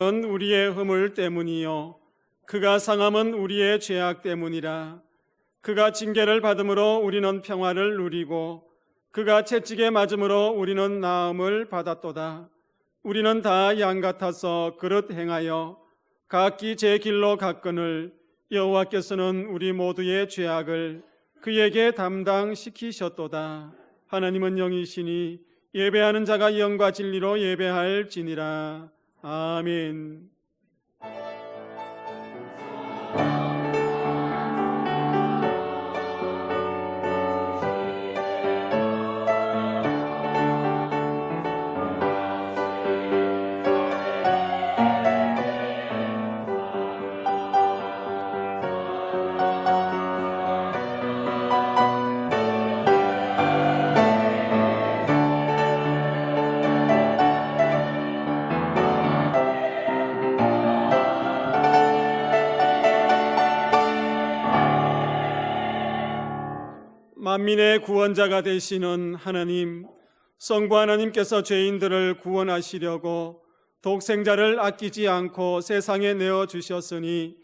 우리의 허물 때문이요 그가 상함은 우리의 죄악 때문이라. 그가 징계를 받음으로 우리는 평화를 누리고 그가 채찍에 맞음으로 우리는 나음을 받았도다. 우리는 다 양 같아서 그릇 행하여 각기 제 길로 갔거늘 여호와께서는 우리 모두의 죄악을 그에게 담당시키셨도다. 하나님은 영이시니 예배하는 자가 영과 진리로 예배할지니라. 아멘. 만민의 구원자가 되시는 하나님, 성부 하나님께서 죄인들을 구원하시려고 독생자를 아끼지 않고 세상에 내어주셨으니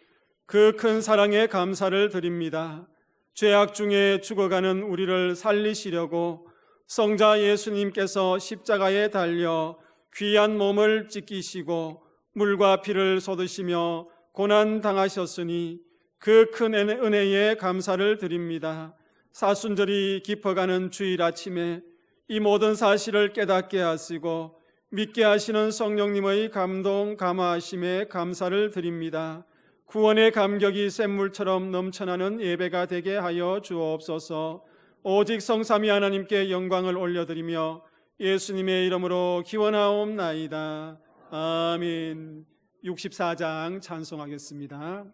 그 큰 사랑에 감사를 드립니다. 죄악 중에 죽어가는 우리를 살리시려고 성자 예수님께서 십자가에 달려 귀한 몸을 찢기시고 물과 피를 쏟으시며 고난 당하셨으니 그 큰 은혜에 감사를 드립니다. 사순절이 깊어가는 주일 아침에 이 모든 사실을 깨닫게 하시고 믿게 하시는 성령님의 감동 감화하심에 감사를 드립니다. 구원의 감격이 샘물처럼 넘쳐나는 예배가 되게 하여 주옵소서. 오직 성삼위 하나님께 영광을 올려드리며 예수님의 이름으로 기원하옵나이다. 아멘. 64장 찬송하겠습니다.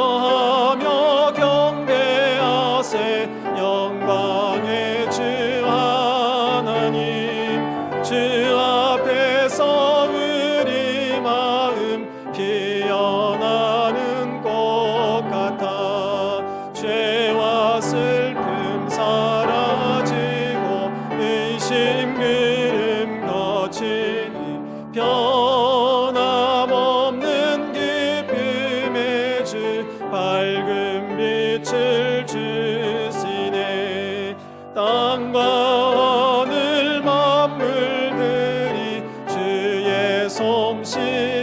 기뻐하며 경배하세 영광의 주 하나님. 주 앞에서 우리 마음 피어나는 꽃 같아. 죄와 슬픔 사라지고 의심 그름 거치니 변함없는 밝은 빛을 주시네. 땅과 하늘 만물들이 주의 솜씨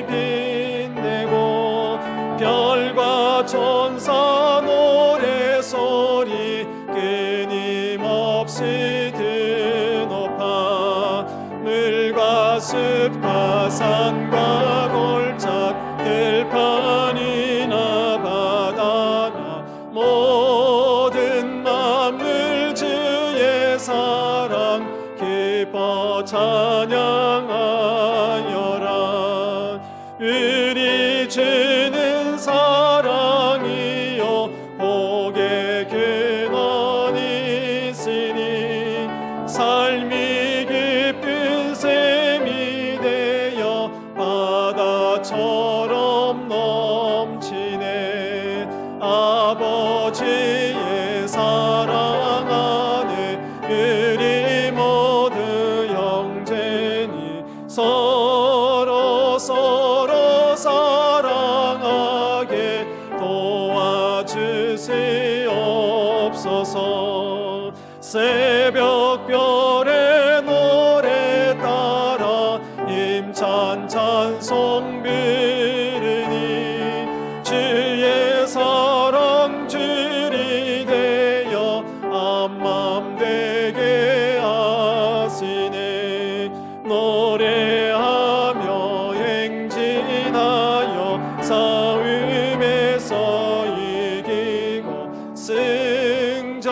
빛내고 별과 천사 노래소리 끊임없이 드높아. 물과 숲과 산과 골짝 들판이나 모든 만물 주의 사랑 기뻐 찬양하여라. 우리 주는 사랑이요 복의 근원이 있으니 삶이 깊은 샘이 되어 바다처럼 넘치네. 아버지의 사랑 안에 우리 모두 형제니 서로 사랑하게 도와주시옵소서. 새벽별의 노래 따라 힘찬 찬송 부르니 주의 사랑 줄이 되어 한맘 되게 하시네. 노래하며 행진하여 싸움에서 이기고 승전가를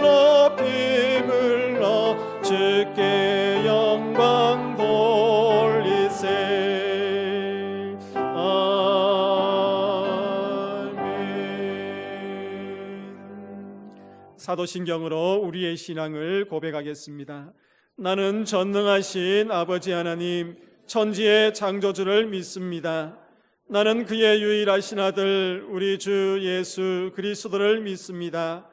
높이 불러 주께 영광 돌리세. 사도신경으로 우리의 신앙을 고백하겠습니다. 나는 전능하신 아버지 하나님 천지의 창조주를 믿습니다. 나는 그의 유일하신 아들 우리 주 예수 그리스도를 믿습니다.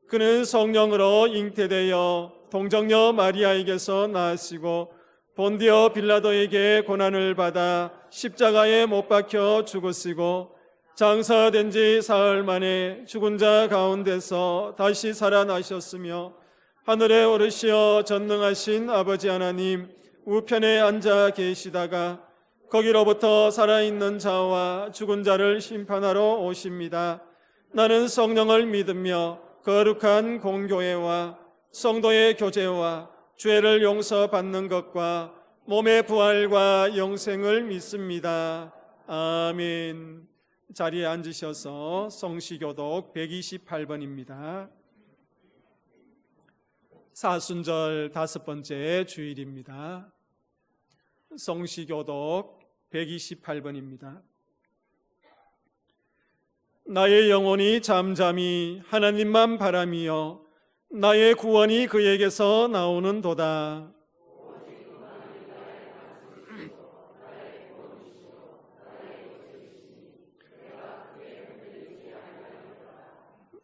그는 성령으로 잉태되어 동정녀 마리아에게서 나으시고 본디오 빌라도에게 고난을 받아 십자가에 못 박혀 죽으시고 장사된 지 사흘 만에 죽은 자 가운데서 다시 살아나셨으며 하늘에 오르시어 전능하신 아버지 하나님 우편에 앉아 계시다가 거기로부터 살아있는 자와 죽은 자를 심판하러 오십니다. 나는 성령을 믿으며 거룩한 공교회와 성도의 교제와 죄를 용서받는 것과 몸의 부활과 영생을 믿습니다. 아멘. 자리에 앉으셔서 성시교독 128번입니다. 사순절 5번째 주일입니다. 성시교독 128번입니다. 나의 영혼이 잠잠히 하나님만 바라미어 나의 구원이 그에게서 나오는도다.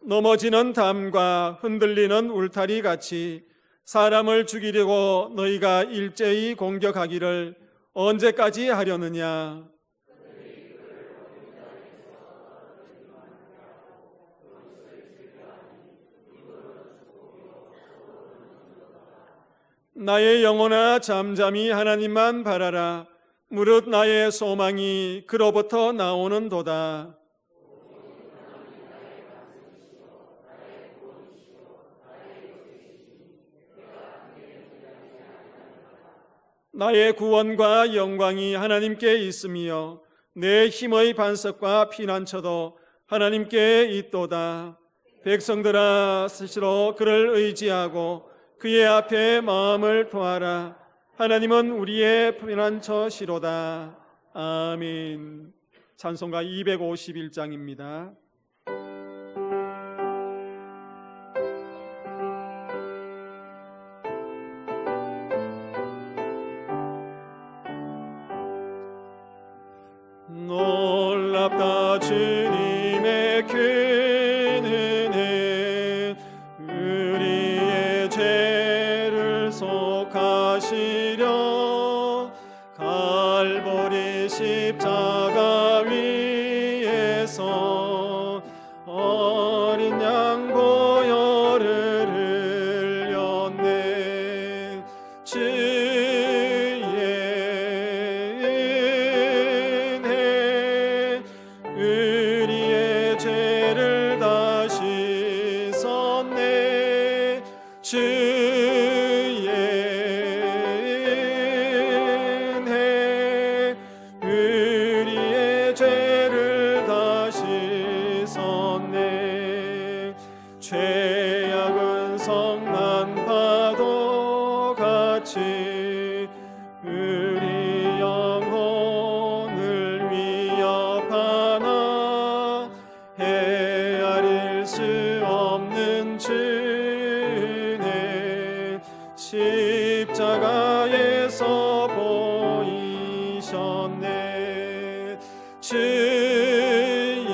넘어지는 담과 흔들리는 울타리 같이 사람을 죽이려고 너희가 일제히 공격하기를 언제까지 하려느냐? 나의 영혼아 잠잠히 하나님만 바라라. 무릇 나의 소망이 그로부터 나오는도다. 나의 구원과 영광이 하나님께 있으며 내 힘의 반석과 피난처도 하나님께 있도다. 백성들아 스스로 그를 의지하고 그의 앞에 마음을 토하라. 하나님은 우리의 피난처시로다. 아멘. 찬송가 251장입니다. 놀랍다 주님의 큰 은혜, 우리의 죄를 속하시려 갈보리 십자가 위에서 어린 양 보혈을 흘렸네. 우리의 죄를 다 씻었네. 주의 은혜 우리의 죄를 다 씻었네. 죄악은 성난 파도 같이 우리 영혼을 위협하나 헤아릴 수 없는 주는 십자가에서 보이셨네. 주의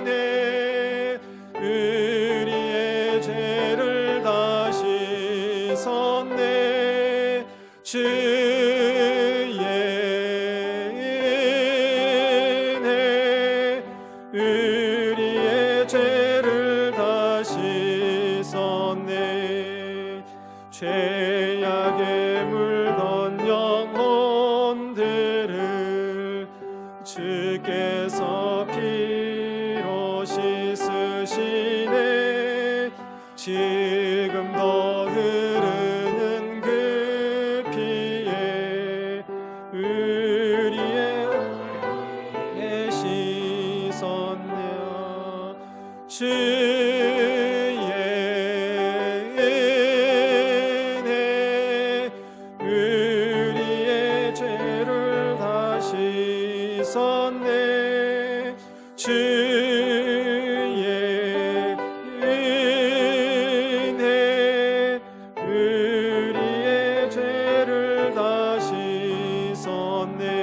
은혜 우리의 죄를 다 씻었네. 주의 은혜 우리의 죄를 다 씻었네. 죄악에 물던 영혼들을 주께서 피로 씻으시네. 지금도 흐르는 그 피에 우리의 씻었네요. 주의 은혜 우리의 죄를 다 씻었네. 주의 은혜 우리의 죄를 다 씻었네.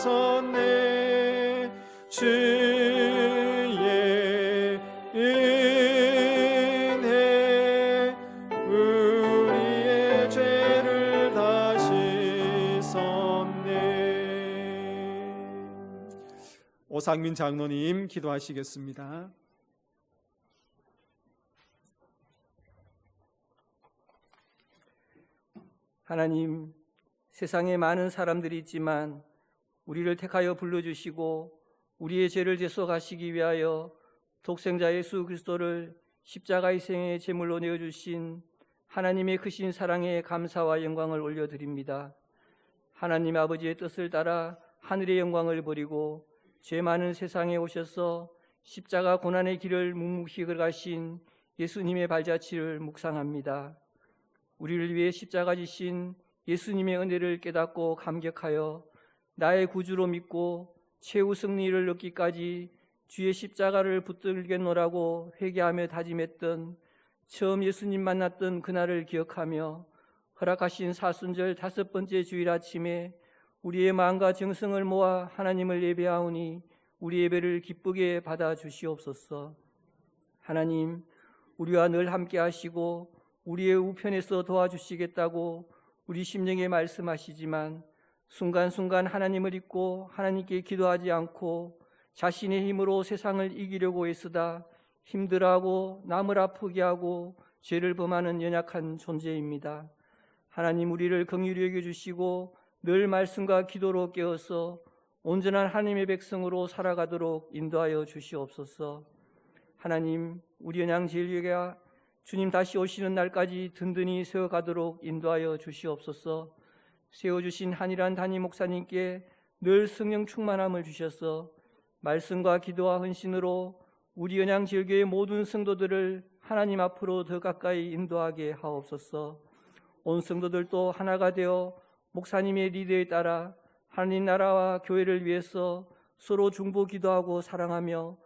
하셨네. 주의 은혜 우리의 죄를 다 씻었네. 오상민 장로님 기도하시겠습니다. 하나님, 세상에 많은 사람들이 있지만 우리를 택하여 불러주시고 우리의 죄를 제속하시기 위하여 독생자 예수 그리스도를 십자가의 생의 제물로 내어주신 하나님의 크신 사랑에 감사와 영광을 올려드립니다. 하나님 아버지의 뜻을 따라 하늘의 영광을 버리고 죄 많은 세상에 오셔서 십자가 고난의 길을 묵묵히 걸어가신 예수님의 발자취를 묵상합니다. 우리를 위해 십자가 지신 예수님의 은혜를 깨닫고 감격하여 나의 구주로 믿고 최후 승리를 얻기까지 주의 십자가를 붙들겠노라고 회개하며 다짐했던 처음 예수님 만났던 그날을 기억하며 허락하신 사순절 5번째 주일 아침에 우리의 마음과 정성을 모아 하나님을 예배하오니 우리 예배를 기쁘게 받아 주시옵소서. 하나님, 우리와 늘 함께 하시고 우리의 우편에서 도와주시겠다고 우리 심령에 말씀하시지만 순간순간 하나님을 잊고 하나님께 기도하지 않고 자신의 힘으로 세상을 이기려고 애쓰다 힘들어하고 남을 아프게 하고 죄를 범하는 연약한 존재입니다. 하나님, 우리를 긍휼히 여겨주시고 늘 말씀과 기도로 깨어서 온전한 하나님의 백성으로 살아가도록 인도하여 주시옵소서. 하나님, 우리 연양제일교회가 주님 다시 오시는 날까지 든든히 세워가도록 인도하여 주시옵소서. 세워주신 한일환 담임 목사님께 늘 성령 충만함을 주셔서 말씀과 기도와 헌신으로 우리 연양제일교회 모든 성도들을 하나님 앞으로 더 가까이 인도하게 하옵소서. 온 성도들도 하나가 되어 목사님의 리더에 따라 하나님 나라와 교회를 위해서 서로 중보 기도하고 사랑하며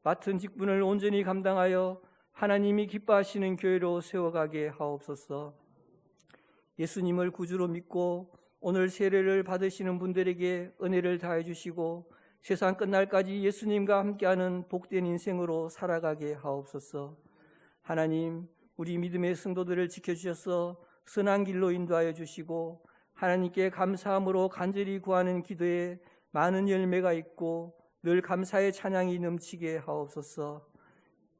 맡은 직분을 온전히 감당하여 하나님이 기뻐하시는 교회로 세워가게 하옵소서. 예수님을 구주로 믿고 오늘 세례를 받으시는 분들에게 은혜를 다해 주시고 세상 끝날까지 예수님과 함께하는 복된 인생으로 살아가게 하옵소서. 하나님, 우리 믿음의 성도들을 지켜주셔서 선한 길로 인도하여 주시고 하나님께 감사함으로 간절히 구하는 기도에 많은 열매가 있고 늘 감사의 찬양이 넘치게 하옵소서.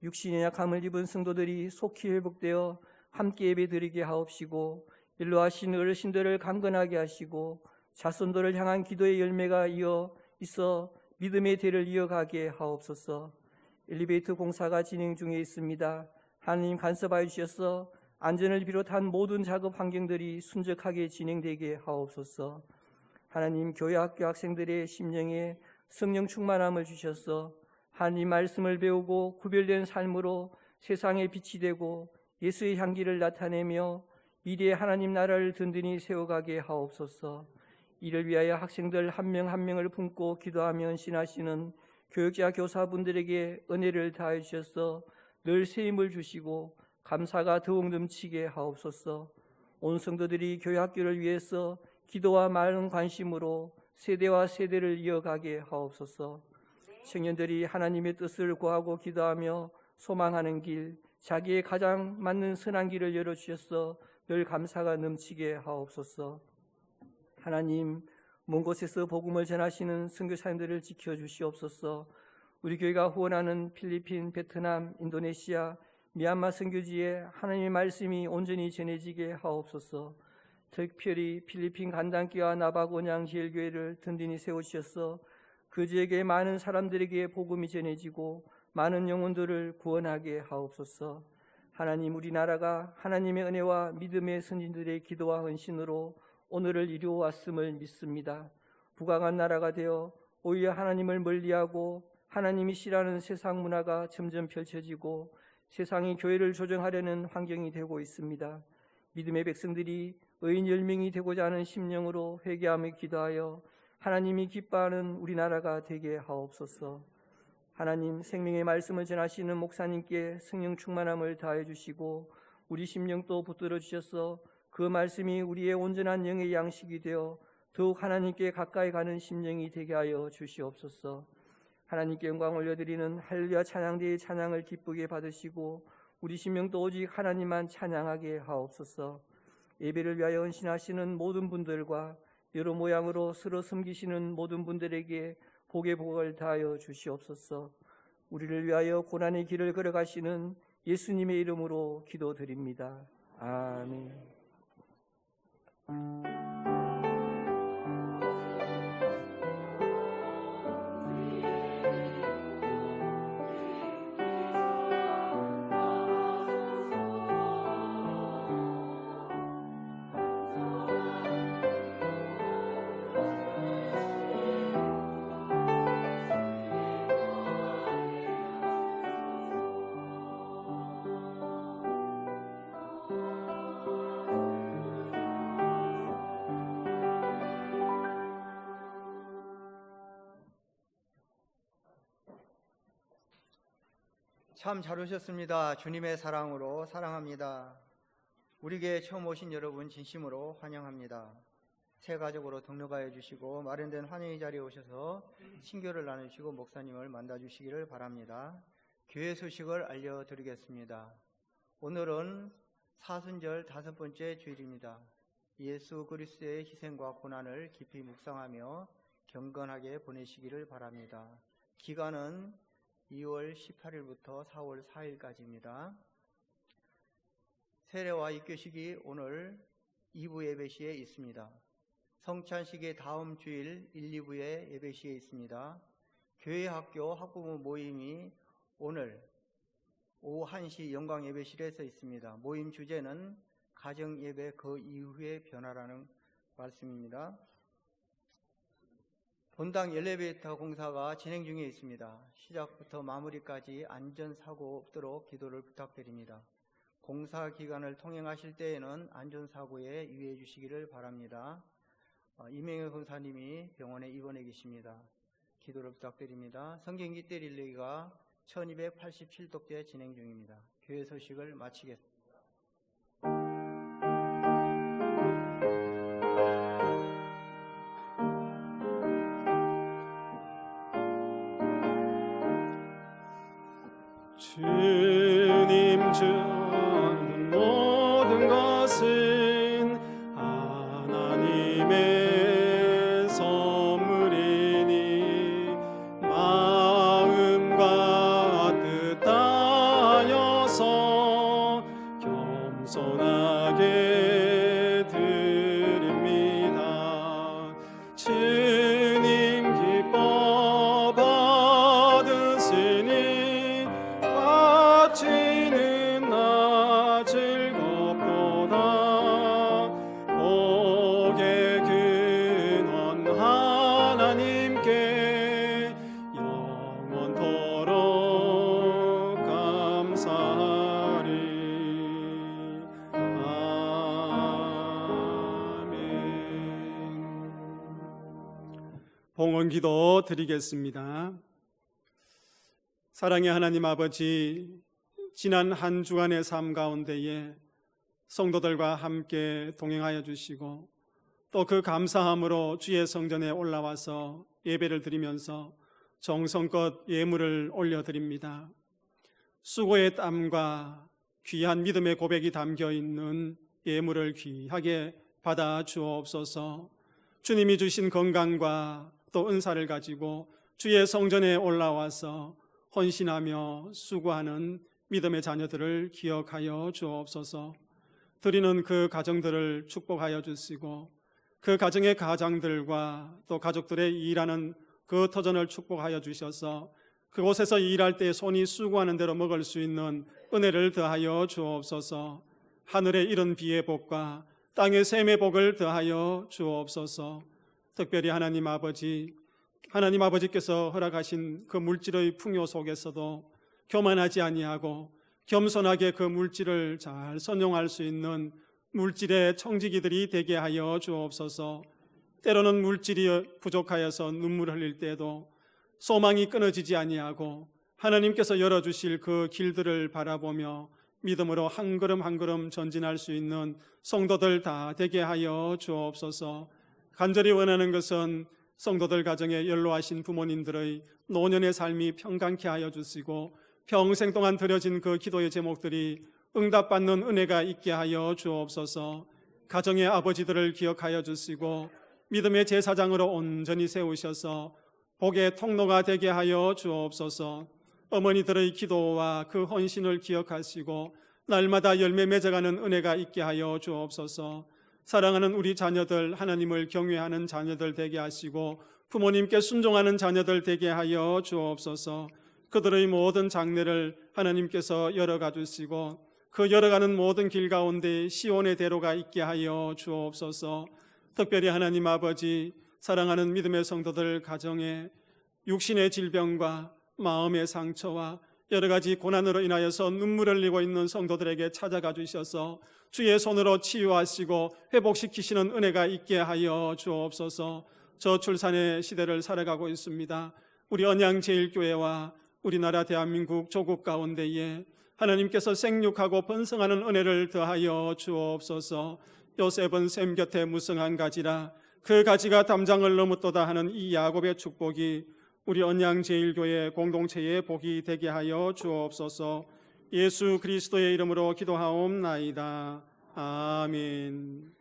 육신의 약함을 입은 성도들이 속히 회복되어 함께 예배드리게 하옵시고 일로하신 어르신들을 강건하게 하시고 자손들을 향한 기도의 열매가 이어 있어 믿음의 대를 이어가게 하옵소서. 엘리베이터 공사가 진행 중에 있습니다. 하나님 간섭하여 주셔서 안전을 비롯한 모든 작업 환경들이 순적하게 진행되게 하옵소서. 하나님, 교회 학교 학생들의 심령에 성령 충만함을 주셔서 하나님 말씀을 배우고 구별된 삶으로 세상에 빛이 되고 예수의 향기를 나타내며 미래의 하나님 나라를 든든히 세워가게 하옵소서. 이를 위하여 학생들 한 명 한 명을 품고 기도하며 헌신하시는 교육자 교사분들에게 은혜를 다해 주셔서 늘 새 힘을 주시고 감사가 더욱 넘치게 하옵소서. 온 성도들이 교회 학교를 위해서 기도와 많은 관심으로 세대와 세대를 이어가게 하옵소서. 청년들이 하나님의 뜻을 구하고 기도하며 소망하는 길, 자기의 가장 맞는 선한 길을 열어주셔서 늘 감사가 넘치게 하옵소서. 하나님, 먼 곳에서 복음을 전하시는 선교사님들을 지켜주시옵소서. 우리 교회가 후원하는 필리핀, 베트남, 인도네시아, 미얀마 선교지에 하나님의 말씀이 온전히 전해지게 하옵소서. 특별히 필리핀 간단교와 나바곤양 제일교회를 든든히 세우셔서 그 지역의 많은 사람들에게 복음이 전해지고 많은 영혼들을 구원하게 하옵소서. 하나님, 우리나라가 하나님의 은혜와 믿음의 선진들의 기도와 헌신으로 오늘을 이루어왔음을 믿습니다. 부강한 나라가 되어 오히려 하나님을 멀리하고 하나님이 싫어하는 세상 문화가 점점 펼쳐지고 세상이 교회를 조정하려는 환경이 되고 있습니다. 믿음의 백성들이 의인 10명이 되고자 하는 심령으로 회개하며 기도하여 하나님이 기뻐하는 우리나라가 되게 하옵소서. 하나님, 생명의 말씀을 전하시는 목사님께 성령 충만함을 다해 주시고 우리 심령도 붙들어 주셔서 그 말씀이 우리의 온전한 영의 양식이 되어 더욱 하나님께 가까이 가는 심령이 되게 하여 주시옵소서. 하나님께 영광 올려드리는 할렐루야 찬양대의 찬양을 기쁘게 받으시고 우리 심령도 오직 하나님만 찬양하게 하옵소서. 예배를 위하여 헌신하시는 모든 분들과 여러 모양으로 서로 섬기시는 모든 분들에게 복의 복을 다하여 주시옵소서. 우리를 위하여 고난의 길을 걸어가시는 예수님의 이름으로 기도드립니다. 아멘. 참 잘 오셨습니다. 주님의 사랑으로 사랑합니다. 우리에게 처음 오신 여러분 진심으로 환영합니다. 새 가족으로 등록하여 주시고 마련된 환영의 자리에 오셔서 친교를 나누시고 목사님을 만나주시기를 바랍니다. 교회 소식을 알려드리겠습니다. 오늘은 사순절 5번째 주일입니다. 예수 그리스도의 희생과 고난을 깊이 묵상하며 경건하게 보내시기를 바랍니다. 기간은 2월 18일부터 4월 4일까지입니다. 세례와 입교식이 오늘 2부 예배시에 있습니다. 성찬식이 다음 주일 1, 2부에 예배시에 있습니다. 교회 학교 학부모 모임이 오늘 오후 1시 영광 예배실에서 있습니다. 모임 주제는 가정 예배 그 이후의 변화라는 말씀입니다. 본당 엘리베이터 공사가 진행 중에 있습니다. 시작부터 마무리까지 안전사고 없도록 기도를 부탁드립니다. 공사 기간을 통행하실 때에는 안전사고에 유의해 주시기를 바랍니다. 이명혁 권사님이 병원에 입원해 계십니다. 기도를 부탁드립니다. 성경기 때 릴레이가 1287독대 진행 중입니다. 교회 소식을 마치겠습니다. 주님 주는 모든 것은 하나님의 선물이니 마음과 뜻 다하여서 겸손하게 드립니다. 주님 기뻐 받으시니 바치는 나 즐겁도다. 복의 근원 하나님께 영원토록 감사하리. 아멘. 봉헌기도 드리겠습니다. 사랑의 하나님 아버지, 지난 한 주간의 삶 가운데에 성도들과 함께 동행하여 주시고 또 그 감사함으로 주의 성전에 올라와서 예배를 드리면서 정성껏 예물을 올려드립니다. 수고의 땀과 귀한 믿음의 고백이 담겨있는 예물을 귀하게 받아 주옵소서. 주님이 주신 건강과 또 은사를 가지고 주의 성전에 올라와서 헌신하며 수고하는 믿음의 자녀들을 기억하여 주옵소서. 드리는 그 가정들을 축복하여 주시고 그 가정의 가장들과 또 가족들의 일하는 그 터전을 축복하여 주셔서 그곳에서 일할 때 손이 수고하는 대로 먹을 수 있는 은혜를 더하여 주옵소서. 하늘의 이른 비의 복과 땅의 샘의 복을 더하여 주옵소서. 특별히 하나님 아버지께서 허락하신 그 물질의 풍요 속에서도 교만하지 아니하고 겸손하게 그 물질을 잘 선용할 수 있는 물질의 청지기들이 되게 하여 주옵소서. 때로는 물질이 부족하여서 눈물 흘릴 때도 소망이 끊어지지 아니하고 하나님께서 열어주실 그 길들을 바라보며 믿음으로 한 걸음 한 걸음 전진할 수 있는 성도들 다 되게 하여 주옵소서. 간절히 원하는 것은 성도들 가정에 연로하신 부모님들의 노년의 삶이 평강케 하여 주시고 평생 동안 드려진 그 기도의 제목들이 응답받는 은혜가 있게 하여 주옵소서. 가정의 아버지들을 기억하여 주시고 믿음의 제사장으로 온전히 세우셔서 복의 통로가 되게 하여 주옵소서. 어머니들의 기도와 그 헌신을 기억하시고 날마다 열매 맺어가는 은혜가 있게 하여 주옵소서. 사랑하는 우리 자녀들, 하나님을 경외하는 자녀들 되게 하시고 부모님께 순종하는 자녀들 되게 하여 주옵소서. 그들의 모든 장래를 하나님께서 열어가 주시고 그 열어가는 모든 길 가운데 시온의 대로가 있게 하여 주옵소서. 특별히 하나님 아버지, 사랑하는 믿음의 성도들 가정에 육신의 질병과 마음의 상처와 여러 가지 고난으로 인하여서 눈물을 흘리고 있는 성도들에게 찾아가 주셔서 주의 손으로 치유하시고 회복시키시는 은혜가 있게 하여 주옵소서. 저출산의 시대를 살아가고 있습니다. 우리 언양제일교회와 우리나라 대한민국 조국 가운데에 하나님께서 생육하고 번성하는 은혜를 더하여 주옵소서. 요셉은 샘 곁에 무성한 가지라 그 가지가 담장을 넘었도다 하는 이 야곱의 축복이 우리 언양제일교회 공동체의 복이 되게 하여 주옵소서. 예수 그리스도의 이름으로 기도하옵나이다. 아멘.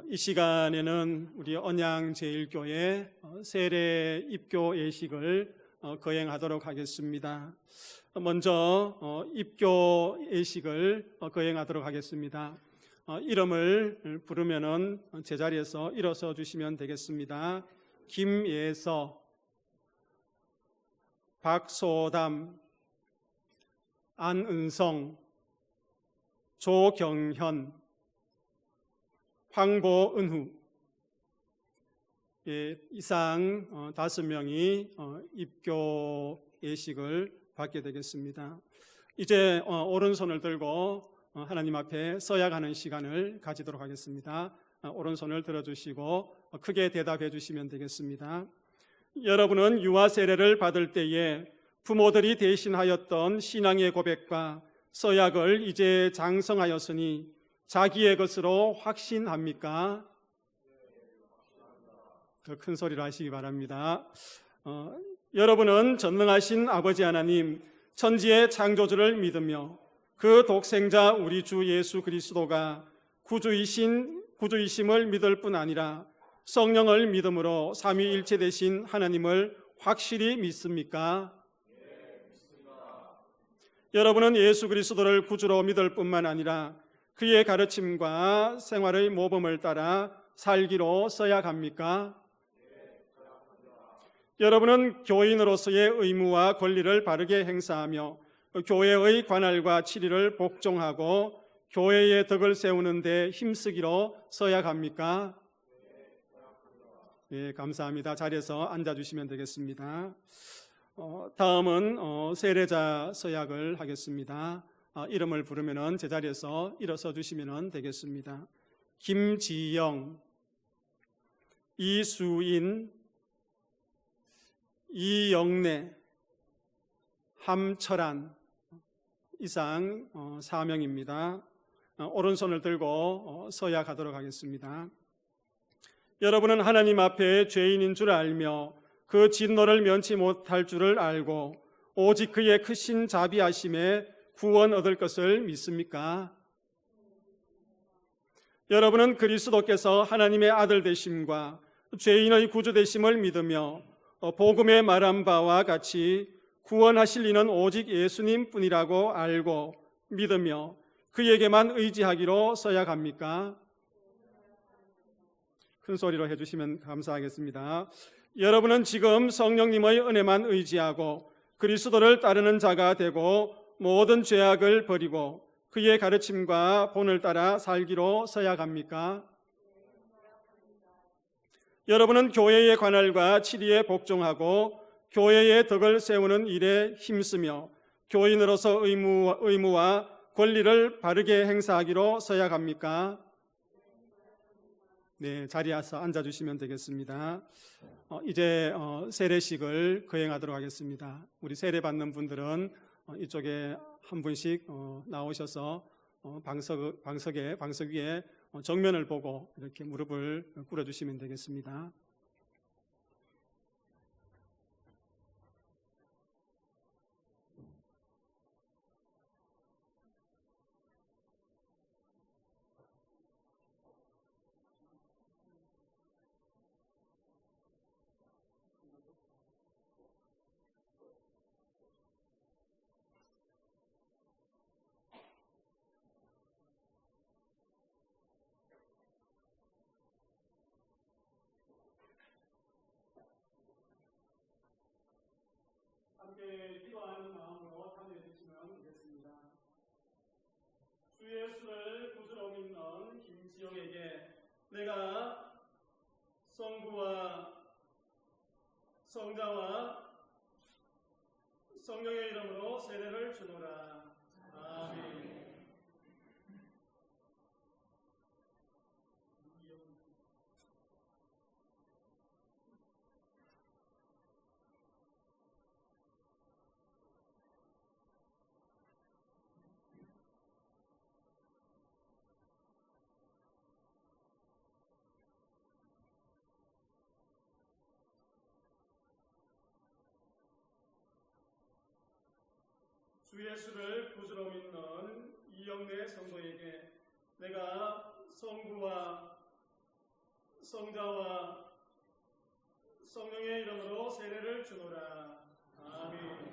이 시간에는 우리 언양제일교회 세례 입교 예식을 거행하도록 하겠습니다. 먼저 입교 예식을 거행하도록 하겠습니다. 이름을 부르면은 제자리에서 일어서 주시면 되겠습니다. 김예서, 박소담, 안은성, 조경현, 황보은후, 이상 5명이 입교 예식을 받게 되겠습니다. 이제 오른손을 들고 하나님 앞에 서약하는 시간을 가지도록 하겠습니다. 오른손을 들어주시고 크게 대답해 주시면 되겠습니다. 여러분은 유아 세례를 받을 때에 부모들이 대신하였던 신앙의 고백과 서약을 이제 장성하였으니 자기의 것으로 확신합니까? 더 큰 소리로 하시기 바랍니다. 여러분은 전능하신 아버지 하나님, 천지의 창조주를 믿으며 그 독생자 우리 주 예수 그리스도가 구주이심을 믿을 뿐 아니라 성령을 믿음으로 삼위일체 되신 하나님을 확실히 믿습니까? 여러분은 예수 그리스도를 구주로 믿을 뿐만 아니라 그의 가르침과 생활의 모범을 따라 살기로 서약합니까? 여러분은 교인으로서의 의무와 권리를 바르게 행사하며 교회의 관할과 치리를 복종하고 교회의 덕을 세우는 데 힘쓰기로 서약합니까? 네, 감사합니다. 자리에서 앉아주시면 되겠습니다. 다음은 세례자 서약을 하겠습니다. 이름을 부르면 제자리에서 일어서 주시면 되겠습니다. 김지영, 이수인, 이영래, 함철한, 이상 4명입니다. 오른손을 들고 서약하도록 하겠습니다. 여러분은 하나님 앞에 죄인인 줄 알며 그 진노를 면치 못할 줄을 알고 오직 그의 크신 자비하심에 구원 얻을 것을 믿습니까? 여러분은 그리스도께서 하나님의 아들 되심과 죄인의 구주 되심을 믿으며 복음에 말한 바와 같이 구원하실 이는 오직 예수님 뿐이라고 알고 믿으며 그에게만 의지하기로 서약합니까? 큰 소리로 해주시면 감사하겠습니다. 여러분은 지금 성령님의 은혜만 의지하고 그리스도를 따르는 자가 되고 모든 죄악을 버리고 그의 가르침과 본을 따라 살기로 서약합니까? 여러분은 교회의 관할과 치리에 복종하고 교회의 덕을 세우는 일에 힘쓰며 교인으로서 의무와 권리를 바르게 행사하기로 서약합니까? 네, 자리에서 앉아주시면 되겠습니다. 이제 세례식을 거행하도록 하겠습니다. 우리 세례 받는 분들은 이쪽에 한 분씩 나오셔서 방석 위에 정면을 보고 이렇게 무릎을 꿇어주시면 되겠습니다. 함께 기도하는 마음으로 참여해 주시면 되겠습니다. 주 예수를 구주로 믿는 김지영에게 내가 성부와 성자와 성령의 이름으로 세례를 주노라. 아멘. 주 예수를 구주로 믿는 이영래 성도에게 내가 성부와 성자와 성령의 이름으로 세례를 주노라. 아멘.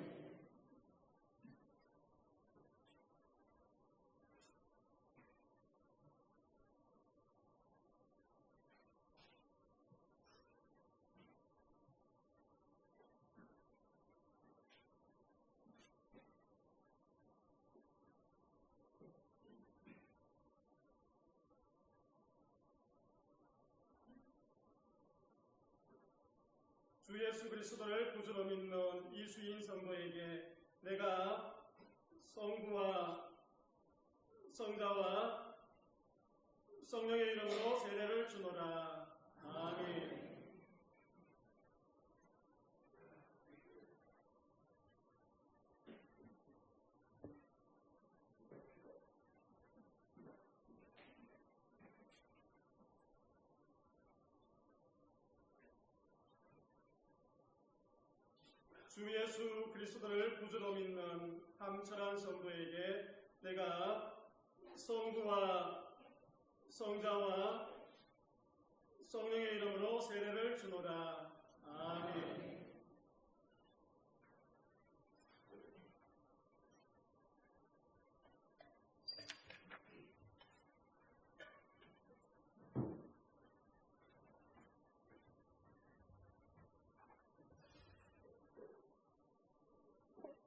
주 예수 그리스도를 구주로 믿는 이수인 성도에게 내가 성부와 성자와 성령의 이름으로 세례를 주노라. 아멘. 주 예수 그리스도를 구주로 믿는 함철한 성도에게 내가 성부와 성자와 성령의 이름으로 세례를 주노라. 아멘.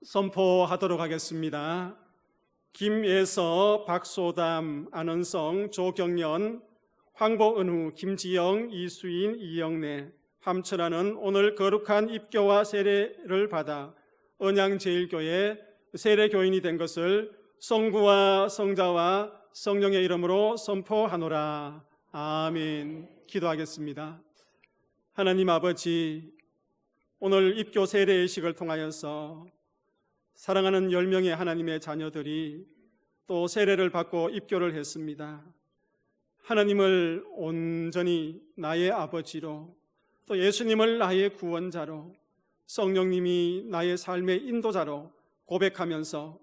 선포하도록 하겠습니다. 김예서, 박소담, 안은성, 조경연, 황보은우, 김지영, 이수인, 이영래, 함철아는 오늘 거룩한 입교와 세례를 받아 언양제일교회 세례교인이 된 것을 성부와 성자와 성령의 이름으로 선포하노라. 아멘. 기도하겠습니다. 하나님 아버지, 오늘 입교 세례의식을 통하여서 사랑하는 10명의 하나님의 자녀들이 또 세례를 받고 입교를 했습니다. 하나님을 온전히 나의 아버지로, 또 예수님을 나의 구원자로, 성령님이 나의 삶의 인도자로 고백하면서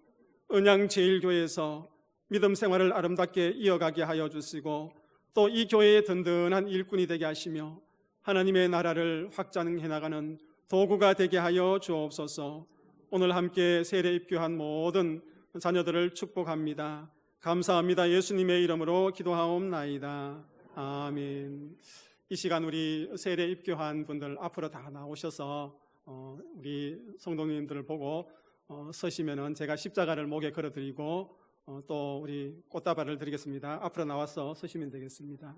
언양제일교회에서 믿음 생활을 아름답게 이어가게 하여 주시고 또 이 교회의 든든한 일꾼이 되게 하시며 하나님의 나라를 확장해 나가는 도구가 되게 하여 주옵소서. 오늘 함께 세례 입교한 모든 자녀들을 축복합니다. 감사합니다. 예수님의 이름으로 기도하옵나이다. 아멘. 이 시간 우리 세례 입교한 분들 앞으로 다 나오셔서 우리 성도님들을 보고 서시면은 제가 십자가를 목에 걸어드리고 또 우리 꽃다발을 드리겠습니다. 앞으로 나와서 서시면 되겠습니다.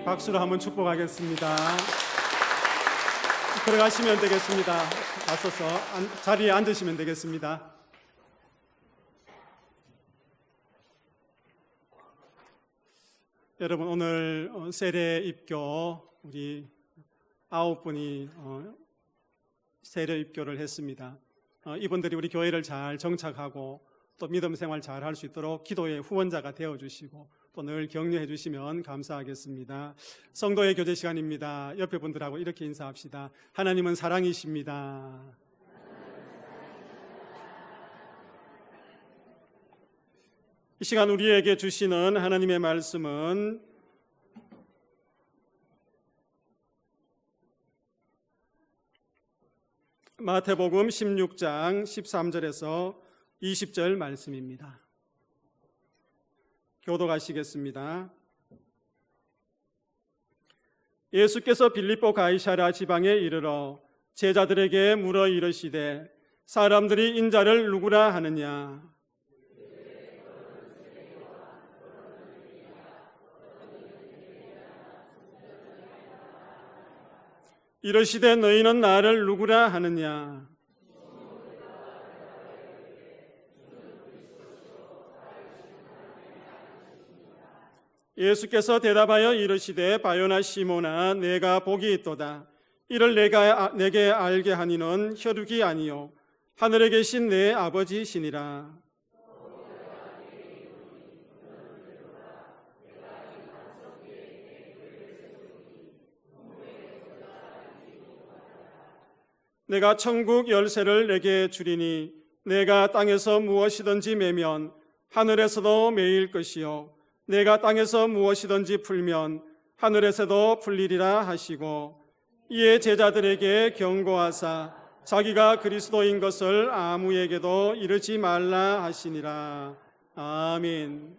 박수로 한번 축복하겠습니다. 들어가시면 되겠습니다. 나서서 자리에 앉으시면 되겠습니다. 여러분, 오늘 세례 입교 우리 9분이 세례 입교를 했습니다. 이분들이 우리 교회를 잘 정착하고 또 믿음 생활 잘 할 수 있도록 기도의 후원자가 되어주시고 또 늘 격려해 주시면 감사하겠습니다. 성도의 교제 시간입니다. 옆에 분들하고 이렇게 인사합시다. 하나님은 사랑이십니다. 이 시간 우리에게 주시는 하나님의 말씀은 마태복음 16장 13절에서 20절 말씀입니다. 교독하시겠습니다. 예수께서 빌립보 가이사랴 지방에 이르러 제자들에게 물어 이르시되 사람들이 인자를 누구라 하느냐? 이르시되 너희는 나를 누구라 하느냐? 예수께서 대답하여 이르시되 바요나 시모나 내가 복이 있도다. 이를 내게 알게 하니는 혈육이 아니요 하늘에 계신 내 아버지시니라. 내가 천국 열쇠를 내게 주리니 내가 땅에서 무엇이든지 매면 하늘에서도 매일 것이요 내가 땅에서 무엇이든지 풀면 하늘에서도 풀리리라 하시고 이에 제자들에게 경고하사 자기가 그리스도인 것을 아무에게도 이르지 말라 하시니라. 아멘.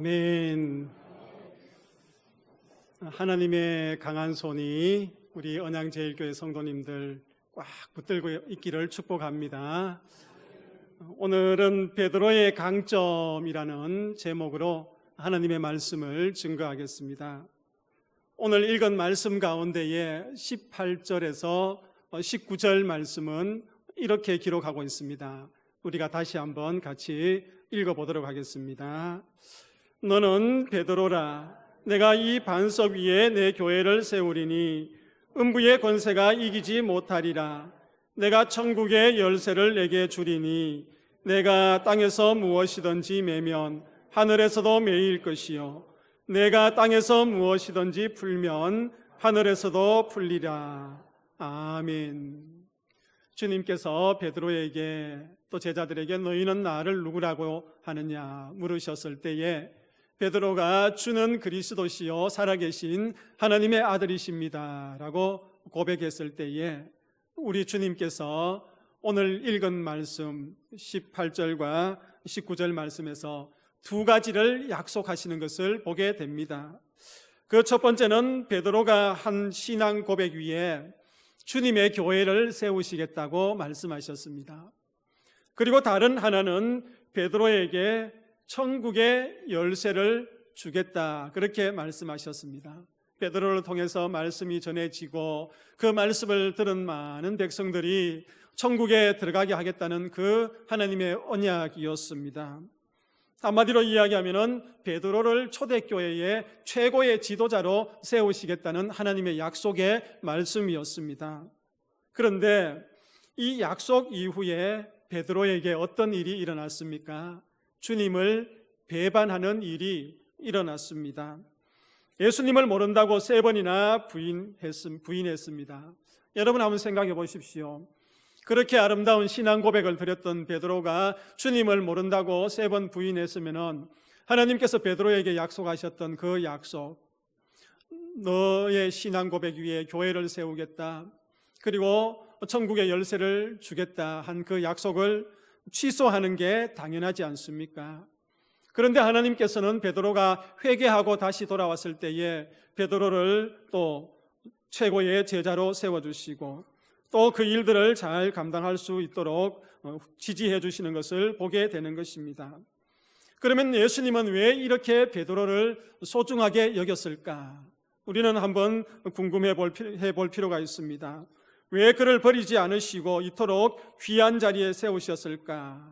아멘. 하나님의 강한 손이 우리 언양제일교회 성도님들 꽉 붙들고 있기를 축복합니다. 오늘은 베드로의 강점이라는 제목으로 하나님의 말씀을 증거하겠습니다. 오늘 읽은 말씀 가운데에 18절에서 19절 말씀은 이렇게 기록하고 있습니다. 우리가 다시 한번 같이 읽어보도록 하겠습니다. 너는 베드로라. 내가 이 반석 위에 내 교회를 세우리니 음부의 권세가 이기지 못하리라. 내가 천국의 열쇠를 내게 주리니 내가 땅에서 무엇이든지 매면 하늘에서도 매일 것이요 내가 땅에서 무엇이든지 풀면 하늘에서도 풀리라. 아멘. 주님께서 베드로에게 또 제자들에게 너희는 나를 누구라고 하느냐 물으셨을 때에 베드로가 주는 그리스도시요 살아계신 하나님의 아들이십니다 라고 고백했을 때에 우리 주님께서 오늘 읽은 말씀 18절과 19절 말씀에서 두 가지를 약속하시는 것을 보게 됩니다. 그 첫 번째는 베드로가 한 신앙 고백 위에 주님의 교회를 세우시겠다고 말씀하셨습니다. 그리고 다른 하나는 베드로에게 천국의 열쇠를 주겠다 그렇게 말씀하셨습니다. 베드로를 통해서 말씀이 전해지고 그 말씀을 들은 많은 백성들이 천국에 들어가게 하겠다는 그 하나님의 언약이었습니다. 한마디로 이야기하면 베드로를 초대교회의 최고의 지도자로 세우시겠다는 하나님의 약속의 말씀이었습니다. 그런데 이 약속 이후에 베드로에게 어떤 일이 일어났습니까? 주님을 배반하는 일이 일어났습니다. 예수님을 모른다고 3번이나 부인했습니다. 여러분 한번 생각해 보십시오. 그렇게 아름다운 신앙 고백을 드렸던 베드로가 주님을 모른다고 3번 부인했으면 하나님께서 베드로에게 약속하셨던 그 약속, 너의 신앙 고백 위에 교회를 세우겠다, 그리고 천국의 열쇠를 주겠다 한 그 약속을 취소하는 게 당연하지 않습니까? 그런데 하나님께서는 베드로가 회개하고 다시 돌아왔을 때에 베드로를 또 최고의 제자로 세워주시고 또 그 일들을 잘 감당할 수 있도록 지지해 주시는 것을 보게 되는 것입니다. 그러면 예수님은 왜 이렇게 베드로를 소중하게 여겼을까? 우리는 한번 궁금해 볼 필요가 있습니다. 왜 그를 버리지 않으시고 이토록 귀한 자리에 세우셨을까?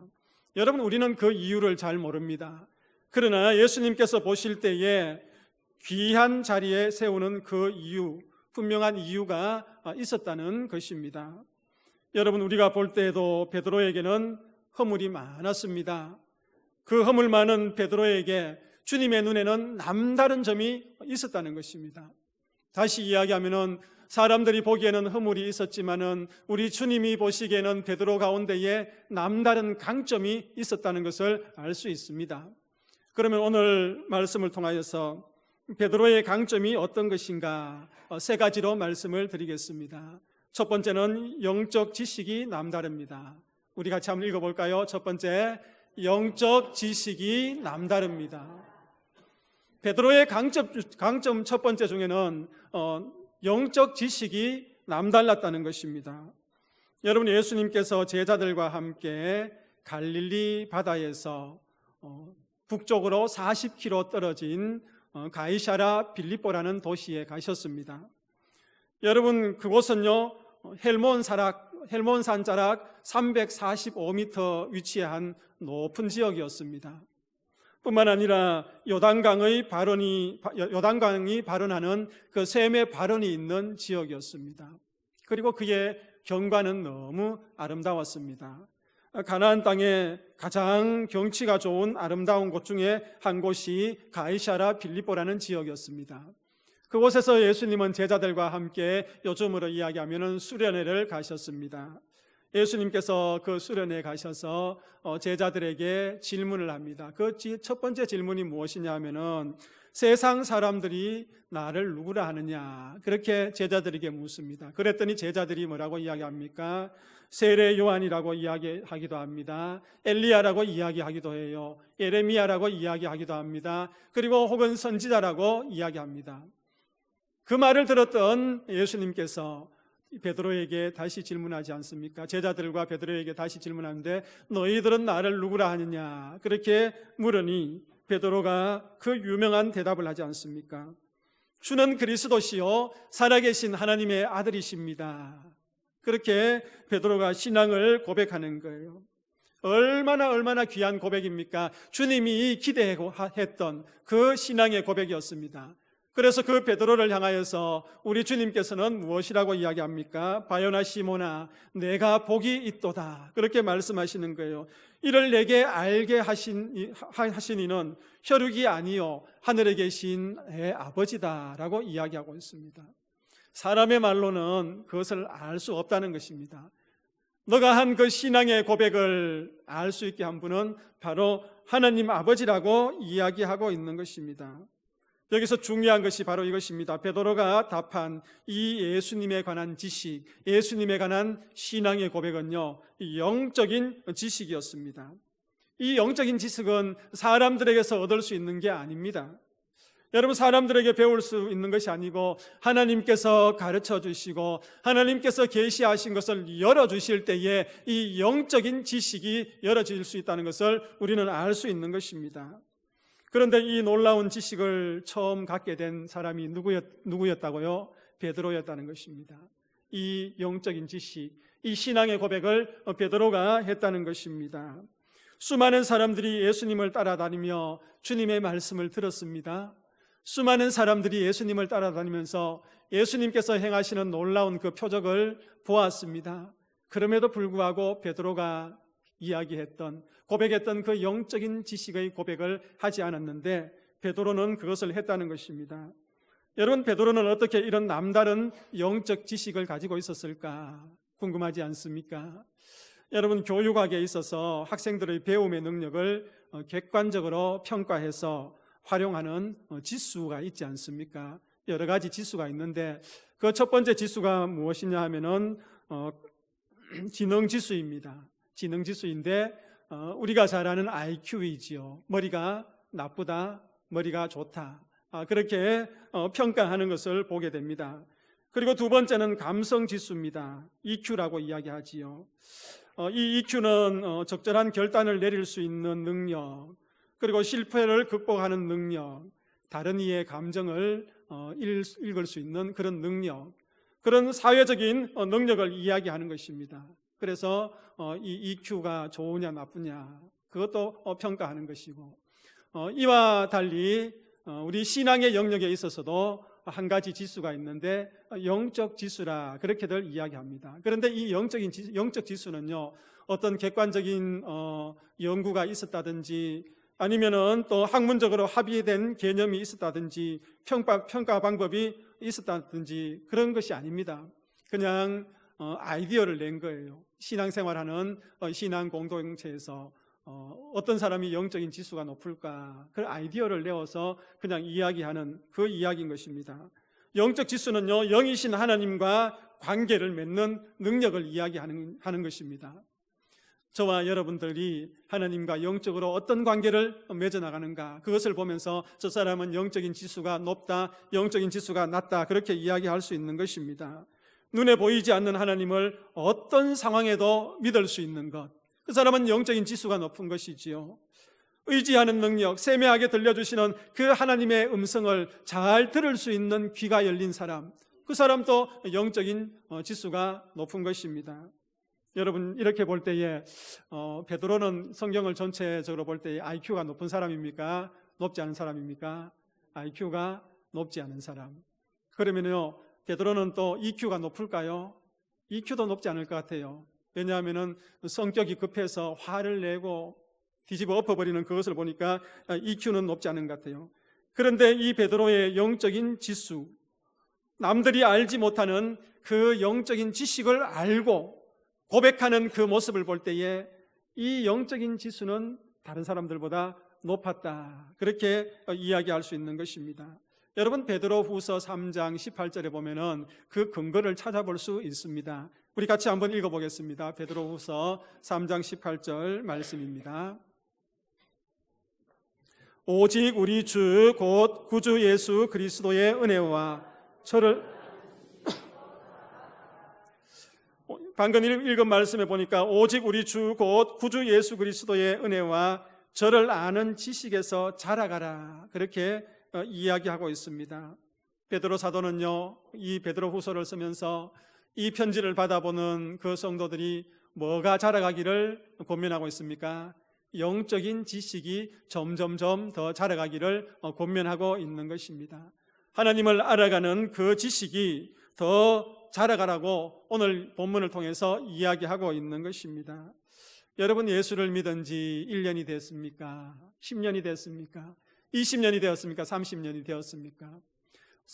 여러분, 우리는 그 이유를 잘 모릅니다. 그러나 예수님께서 보실 때에 귀한 자리에 세우는 그 이유, 분명한 이유가 있었다는 것입니다. 여러분, 우리가 볼 때에도 베드로에게는 허물이 많았습니다. 그 허물 많은 베드로에게 주님의 눈에는 남다른 점이 있었다는 것입니다. 다시 이야기하면은 사람들이 보기에는 허물이 있었지만은 우리 주님이 보시기에는 베드로 가운데에 남다른 강점이 있었다는 것을 알 수 있습니다. 그러면 오늘 말씀을 통하여서 베드로의 강점이 어떤 것인가 3가지로 말씀을 드리겠습니다. 첫 번째는 영적 지식이 남다릅니다. 우리 같이 한번 읽어볼까요? 첫 번째, 영적 지식이 남다릅니다. 베드로의 강점 첫 번째 중에는 영적 지식이 남달랐다는 것입니다. 여러분, 예수님께서 제자들과 함께 갈릴리 바다에서 북쪽으로 40km 떨어진 가이사랴 빌립보라는 도시에 가셨습니다. 여러분, 그곳은요 헬몬산 자락 345m 위치한 높은 지역이었습니다. 뿐만 아니라 요단강이 발원하는 그 샘의 발원이 있는 지역이었습니다. 그리고 그의 경관은 너무 아름다웠습니다. 가나안 땅에 가장 경치가 좋은 아름다운 곳 중에 한 곳이 가이사랴 빌립보라는 지역이었습니다. 그곳에서 예수님은 제자들과 함께 요즘으로 이야기하면 수련회를 가셨습니다. 예수님께서 그 수련회에 가셔서 제자들에게 질문을 합니다. 그 첫 번째 질문이 무엇이냐 하면은 세상 사람들이 나를 누구라 하느냐, 그렇게 제자들에게 묻습니다. 그랬더니 제자들이 뭐라고 이야기합니까? 세례 요한이라고 이야기하기도 합니다. 엘리야라고 이야기하기도 해요. 예레미야라고 이야기하기도 합니다. 그리고 혹은 선지자라고 이야기합니다. 그 말을 들었던 예수님께서 베드로에게 다시 질문하지 않습니까? 제자들과 베드로에게 다시 질문하는데 너희들은 나를 누구라 하느냐, 그렇게 물으니 베드로가 그 유명한 대답을 하지 않습니까? 주는 그리스도시요 살아계신 하나님의 아들이십니다. 그렇게 베드로가 신앙을 고백하는 거예요. 얼마나 귀한 고백입니까? 주님이 기대했던 그 신앙의 고백이었습니다. 그래서 그 베드로를 향하여서 우리 주님께서는 무엇이라고 이야기합니까? 바요나 시몬아, 내가 복이 있도다, 그렇게 말씀하시는 거예요. 이를 내게 알게 하신 이는 혈육이 아니요 하늘에 계신 내 아버지다라고 이야기하고 있습니다. 사람의 말로는 그것을 알 수 없다는 것입니다. 너가 한 그 신앙의 고백을 알 수 있게 한 분은 바로 하나님 아버지라고 이야기하고 있는 것입니다. 여기서 중요한 것이 바로 이것입니다. 베드로가 답한 이 예수님에 관한 지식, 예수님에 관한 신앙의 고백은요, 영적인 지식이었습니다. 이 영적인 지식은 사람들에게서 얻을 수 있는 게 아닙니다. 여러분, 사람들에게 배울 수 있는 것이 아니고 하나님께서 가르쳐 주시고 하나님께서 계시하신 것을 열어주실 때에 이 영적인 지식이 열어질 수 있다는 것을 우리는 알 수 있는 것입니다. 그런데 이 놀라운 지식을 처음 갖게 된 사람이 누구였다고요? 베드로였다는 것입니다. 이 영적인 지식, 이 신앙의 고백을 베드로가 했다는 것입니다. 수많은 사람들이 예수님을 따라다니며 주님의 말씀을 들었습니다. 수많은 사람들이 예수님을 따라다니면서 예수님께서 행하시는 놀라운 그 표적을 보았습니다. 그럼에도 불구하고 베드로가 고백했던 그 영적인 지식의 고백을 하지 않았는데 베드로는 그것을 했다는 것입니다. 여러분, 베드로는 어떻게 이런 남다른 영적 지식을 가지고 있었을까 궁금하지 않습니까? 여러분, 교육학에 있어서 학생들의 배움의 능력을 객관적으로 평가해서 활용하는 지수가 있지 않습니까? 여러 가지 지수가 있는데 그 첫 번째 지수가 무엇이냐 하면은 지능지수입니다. 지능지수인데 우리가 잘 아는 IQ이지요. 머리가 나쁘다, 머리가 좋다, 그렇게 평가하는 것을 보게 됩니다. 그리고 두 번째는 감성지수입니다. EQ라고 이야기하지요. 이 EQ는 적절한 결단을 내릴 수 있는 능력, 그리고 실패를 극복하는 능력, 다른 이의 감정을 읽을 수 있는 그런 능력, 그런 사회적인 능력을 이야기하는 것입니다. 그래서 이 EQ가 좋으냐 나쁘냐 그것도 평가하는 것이고, 이와 달리 우리 신앙의 영역에 있어서도 한 가지 지수가 있는데 영적 지수라 그렇게들 이야기합니다. 그런데 이 영적 지수는요, 어떤 객관적인 연구가 있었다든지 아니면은 또 학문적으로 합의된 개념이 있었다든지 평가 방법이 있었다든지 그런 것이 아닙니다. 그냥 아이디어를 낸 거예요. 신앙생활하는 신앙 공동체에서 어떤 사람이 영적인 지수가 높을까, 그 아이디어를 내어서 그냥 이야기하는 그 이야기인 것입니다. 영적 지수는요, 영이신 하나님과 관계를 맺는 능력을 이야기하는 것입니다. 저와 여러분들이 하나님과 영적으로 어떤 관계를 맺어나가는가, 그것을 보면서 저 사람은 영적인 지수가 높다, 영적인 지수가 낮다, 그렇게 이야기할 수 있는 것입니다. 눈에 보이지 않는 하나님을 어떤 상황에도 믿을 수 있는 것, 그 사람은 영적인 지수가 높은 것이지요. 의지하는 능력, 세밀하게 들려주시는 그 하나님의 음성을 잘 들을 수 있는 귀가 열린 사람, 그 사람도 영적인 지수가 높은 것입니다. 여러분, 이렇게 볼 때에 베드로는 성경을 전체적으로 볼 때에 IQ가 높은 사람입니까? 높지 않은 사람입니까? IQ가 높지 않은 사람. 그러면요, 베드로는 또 EQ가 높을까요? EQ도 높지 않을 것 같아요. 왜냐하면 성격이 급해서 화를 내고 뒤집어 엎어버리는 그것을 보니까 EQ는 높지 않은 것 같아요. 그런데 이 베드로의 영적인 지수, 남들이 알지 못하는 그 영적인 지식을 알고 고백하는 그 모습을 볼 때에 이 영적인 지수는 다른 사람들보다 높았다, 그렇게 이야기할 수 있는 것입니다. 여러분, 베드로후서 3장 18절에 보면은 그 근거를 찾아볼 수 있습니다. 우리 같이 한번 읽어보겠습니다. 베드로후서 3장 18절 말씀입니다. 오직 우리 주 곧 구주 예수 그리스도의 은혜와 저를 방금 읽은 말씀에 보니까 오직 우리 주 곧 구주 예수 그리스도의 은혜와 저를 아는 지식에서 자라가라, 그렇게 이야기하고 있습니다. 베드로 사도는요, 이 베드로후서를 쓰면서 이 편지를 받아보는 그 성도들이 뭐가 자라가기를 권면하고 있습니까? 영적인 지식이 점점점 더 자라가기를 권면하고 있는 것입니다. 하나님을 알아가는 그 지식이 더 자라가라고 오늘 본문을 통해서 이야기하고 있는 것입니다. 여러분, 예수를 믿은 지 1년이 됐습니까? 10년이 됐습니까? 20년이 되었습니까? 30년이 되었습니까?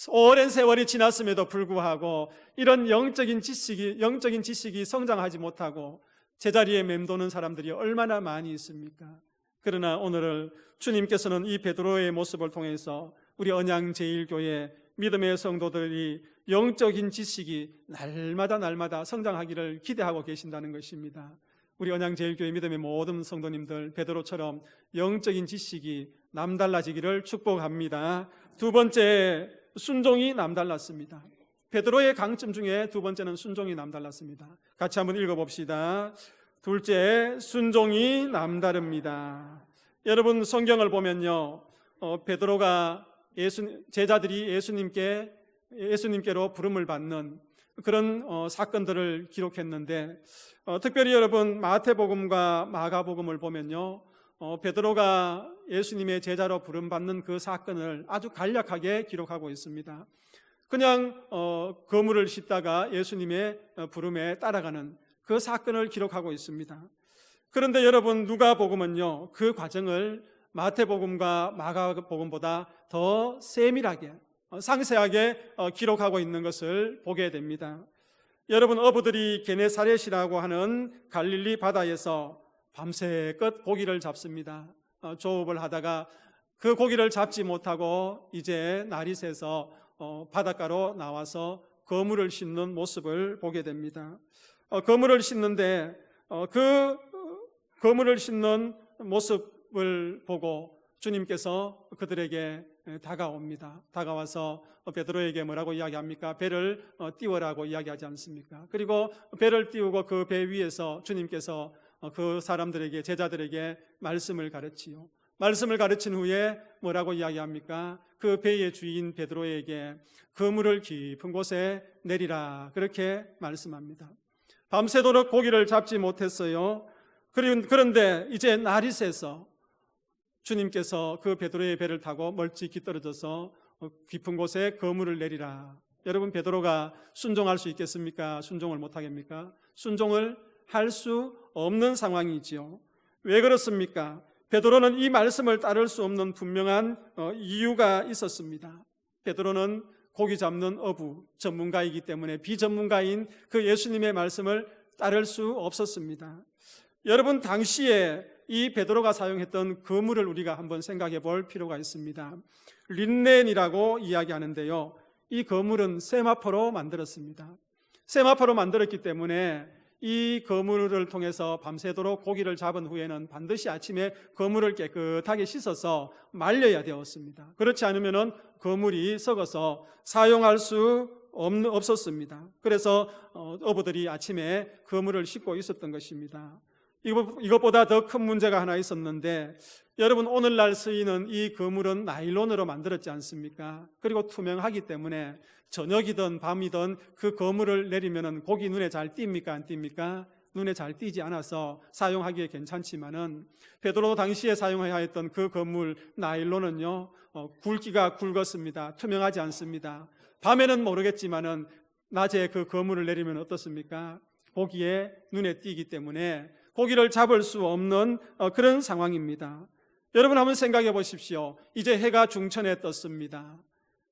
오랜 세월이 지났음에도 불구하고 이런 영적인 지식이 성장하지 못하고 제자리에 맴도는 사람들이 얼마나 많이 있습니까? 그러나 오늘 주님께서는 이 베드로의 모습을 통해서 우리 언양제일교회 믿음의 성도들이 영적인 지식이 날마다 성장하기를 기대하고 계신다는 것입니다. 우리 언양제일교회 믿음의 모든 성도님들 베드로처럼 영적인 지식이 남달라지기를 축복합니다. 두 번째, 순종이 남달랐습니다. 베드로의 강점 중에 두 번째는 순종이 남달랐습니다. 같이 한번 읽어봅시다. 둘째, 순종이 남다릅니다. 여러분, 성경을 보면요, 베드로가 제자들이 예수님께로 부름을 받는 그런 사건들을 기록했는데, 특별히 여러분 마태복음과 마가복음을 보면요, 베드로가 예수님의 제자로 부름받는 그 사건을 아주 간략하게 기록하고 있습니다. 그냥 그물을 싣다가 예수님의 부름에 따라가는 그 사건을 기록하고 있습니다. 그런데 여러분, 누가복음은요, 그 과정을 마태복음과 마가복음보다 더 세밀하게 상세하게 기록하고 있는 것을 보게 됩니다. 여러분, 어부들이 게네사렛이라고 하는 갈릴리 바다에서 밤새껏 고기를 잡습니다. 조업을 하다가 그 고기를 잡지 못하고 이제 날이 새서 바닷가로 나와서 그물을 싣는 모습을 보게 됩니다. 그물을 싣는데 그 그물을 싣는 모습을 보고 주님께서 그들에게 다가옵니다. 다가와서 베드로에게 뭐라고 이야기합니까? 배를 띄우라고 이야기하지 않습니까? 그리고 배를 띄우고 그 배 위에서 주님께서 그 사람들에게, 제자들에게 말씀을 가르치요. 말씀을 가르친 후에 뭐라고 이야기합니까? 그 배의 주인 베드로에게 그물을 깊은 곳에 내리라, 그렇게 말씀합니다. 밤새도록 고기를 잡지 못했어요. 그런데 이제 날이 새서 주님께서 그 베드로의 배를 타고 멀찍이 떨어져서 깊은 곳에 그물을 내리라. 여러분, 베드로가 순종할 수 있겠습니까? 순종을 못하겠습니까? 순종을 할 수 없는 상황이지요. 왜 그렇습니까? 베드로는 이 말씀을 따를 수 없는 분명한 이유가 있었습니다. 베드로는 고기 잡는 어부 전문가이기 때문에 비전문가인 그 예수님의 말씀을 따를 수 없었습니다. 여러분, 당시에 이 베드로가 사용했던 그물을 우리가 한번 생각해 볼 필요가 있습니다. 린넨이라고 이야기하는데요, 이 그물은 세마포로 만들었습니다. 세마포로 만들었기 때문에 이 그물을 통해서 밤새도록 고기를 잡은 후에는 반드시 아침에 그물을 깨끗하게 씻어서 말려야 되었습니다. 그렇지 않으면 그물이 썩어서 사용할 수 없었습니다. 그래서 어부들이 아침에 그물을 씻고 있었던 것입니다. 이것보다 더 큰 문제가 하나 있었는데, 여러분, 오늘날 쓰이는 이 그물은 나일론으로 만들었지 않습니까? 그리고 투명하기 때문에 저녁이든 밤이든 그 그물을 내리면 고기 눈에 잘 띕니까? 안 띕니까? 눈에 잘 띄지 않아서 사용하기에 괜찮지만은 베드로 당시에 사용해야 했던 그 그물 나일론은요, 굵기가 굵었습니다. 투명하지 않습니다. 밤에는 모르겠지만은 낮에 그 그물을 내리면 어떻습니까? 고기에 눈에 띄기 때문에 고기를 잡을 수 없는 그런 상황입니다. 여러분, 한번 생각해 보십시오. 이제 해가 중천에 떴습니다.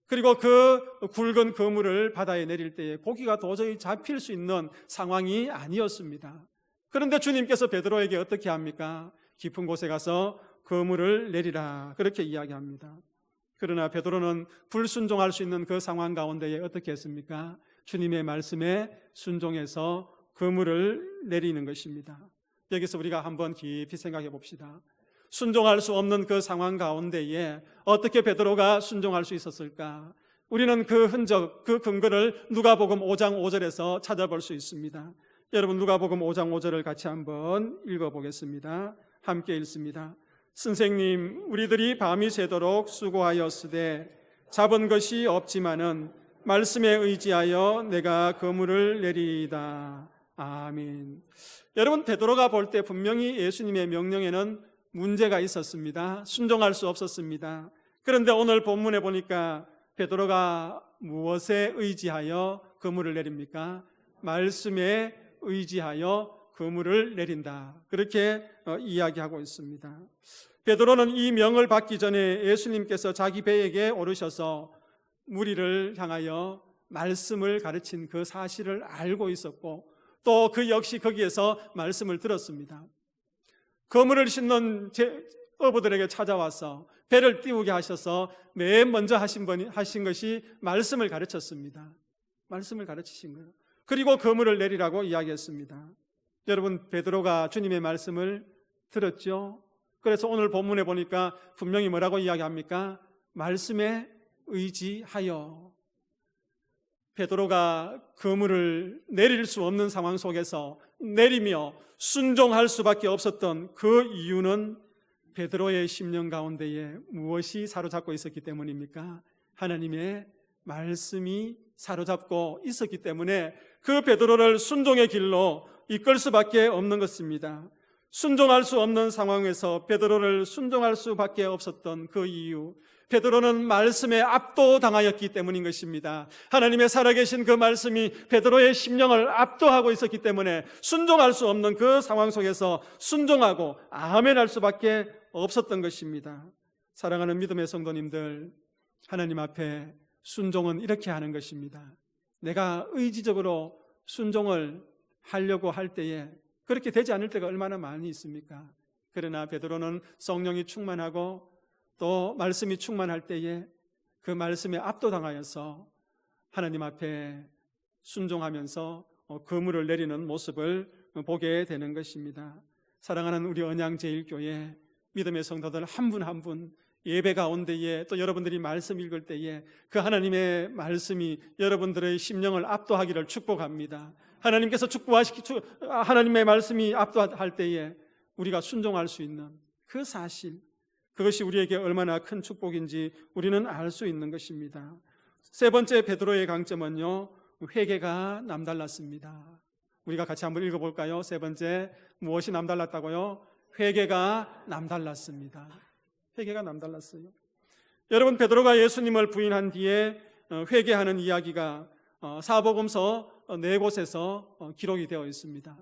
그리고 그 굵은 그물을 바다에 내릴 때에 고기가 도저히 잡힐 수 있는 상황이 아니었습니다. 그런데 주님께서 베드로에게 어떻게 합니까? 깊은 곳에 가서 그물을 내리라, 그렇게 이야기합니다. 그러나 베드로는 불순종할 수 있는 그 상황 가운데에 어떻게 했습니까? 주님의 말씀에 순종해서 그물을 내리는 것입니다. 여기서 우리가 한번 깊이 생각해 봅시다. 순종할 수 없는 그 상황 가운데에 어떻게 베드로가 순종할 수 있었을까? 우리는 그 흔적, 그 근거를 누가복음 5장 5절에서 찾아볼 수 있습니다. 여러분, 누가복음 5장 5절을 같이 한번 읽어보겠습니다. 함께 읽습니다. 선생님, 우리들이 밤이 새도록 수고하였으되 잡은 것이 없지만은 말씀에 의지하여 내가 그물을 내리이다. 아멘. 여러분, 베드로가 볼 때 분명히 예수님의 명령에는 문제가 있었습니다. 순종할 수 없었습니다. 그런데 오늘 본문에 보니까 베드로가 무엇에 의지하여 그물을 내립니까? 말씀에 의지하여 그물을 내린다, 그렇게 이야기하고 있습니다. 베드로는 이 명을 받기 전에 예수님께서 자기 배에게 오르셔서 무리를 향하여 말씀을 가르친 그 사실을 알고 있었고, 또 그 역시 거기에서 말씀을 들었습니다. 그물을 싣는 어부들에게 찾아와서 배를 띄우게 하셔서 맨 먼저 하신 것이 말씀을 가르쳤습니다. 말씀을 가르치신 거예요. 그리고 그물을 내리라고 이야기했습니다. 여러분, 베드로가 주님의 말씀을 들었죠. 그래서 오늘 본문에 보니까 분명히 뭐라고 이야기합니까? 말씀에 의지하여. 베드로가 그물을 내릴 수 없는 상황 속에서 내리며 순종할 수밖에 없었던 그 이유는 베드로의 심령 가운데에 무엇이 사로잡고 있었기 때문입니까? 하나님의 말씀이 사로잡고 있었기 때문에 그 베드로를 순종의 길로 이끌 수밖에 없는 것입니다. 순종할 수 없는 상황에서 베드로를 순종할 수밖에 없었던 그 이유, 베드로는 말씀에 압도당하였기 때문인 것입니다. 하나님의 살아계신 그 말씀이 베드로의 심령을 압도하고 있었기 때문에 순종할 수 없는 그 상황 속에서 순종하고 아멘할 수밖에 없었던 것입니다. 사랑하는 믿음의 성도님들, 하나님 앞에 순종은 이렇게 하는 것입니다. 내가 의지적으로 순종을 하려고 할 때에 그렇게 되지 않을 때가 얼마나 많이 있습니까? 그러나 베드로는 성령이 충만하고 또 말씀이 충만할 때에 그 말씀에 압도당하여서 하나님 앞에 순종하면서 그물을 내리는 모습을 보게 되는 것입니다. 사랑하는 우리 언양제일교회 믿음의 성도들 한 분 한 분 예배 가운데에 또 여러분들이 말씀 읽을 때에 그 하나님의 말씀이 여러분들의 심령을 압도하기를 축복합니다. 하나님께서 하나님의 말씀이 압도할 때에 우리가 순종할 수 있는 그 사실, 그것이 우리에게 얼마나 큰 축복인지 우리는 알 수 있는 것입니다. 세 번째 베드로의 강점은요, 회개가 남달랐습니다. 우리가 같이 한번 읽어볼까요? 세 번째, 무엇이 남달랐다고요? 회개가 남달랐습니다. 회개가 남달랐어요. 여러분, 베드로가 예수님을 부인한 뒤에 회개하는 이야기가 사복음서 4곳에서 기록이 되어 있습니다.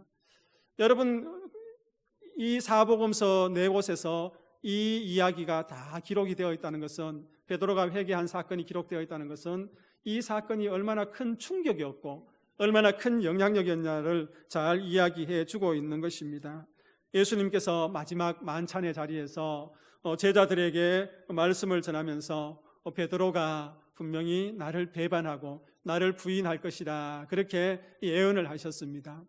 여러분, 이 사복음서 4곳에서 이 이야기가 다 기록이 되어 있다는 것은, 베드로가 회개한 사건이 기록되어 있다는 것은 이 사건이 얼마나 큰 충격이었고 얼마나 큰 영향력이었냐를 잘 이야기해 주고 있는 것입니다. 예수님께서 마지막 만찬의 자리에서 제자들에게 말씀을 전하면서 베드로가 분명히 나를 배반하고 나를 부인할 것이다, 그렇게 예언을 하셨습니다.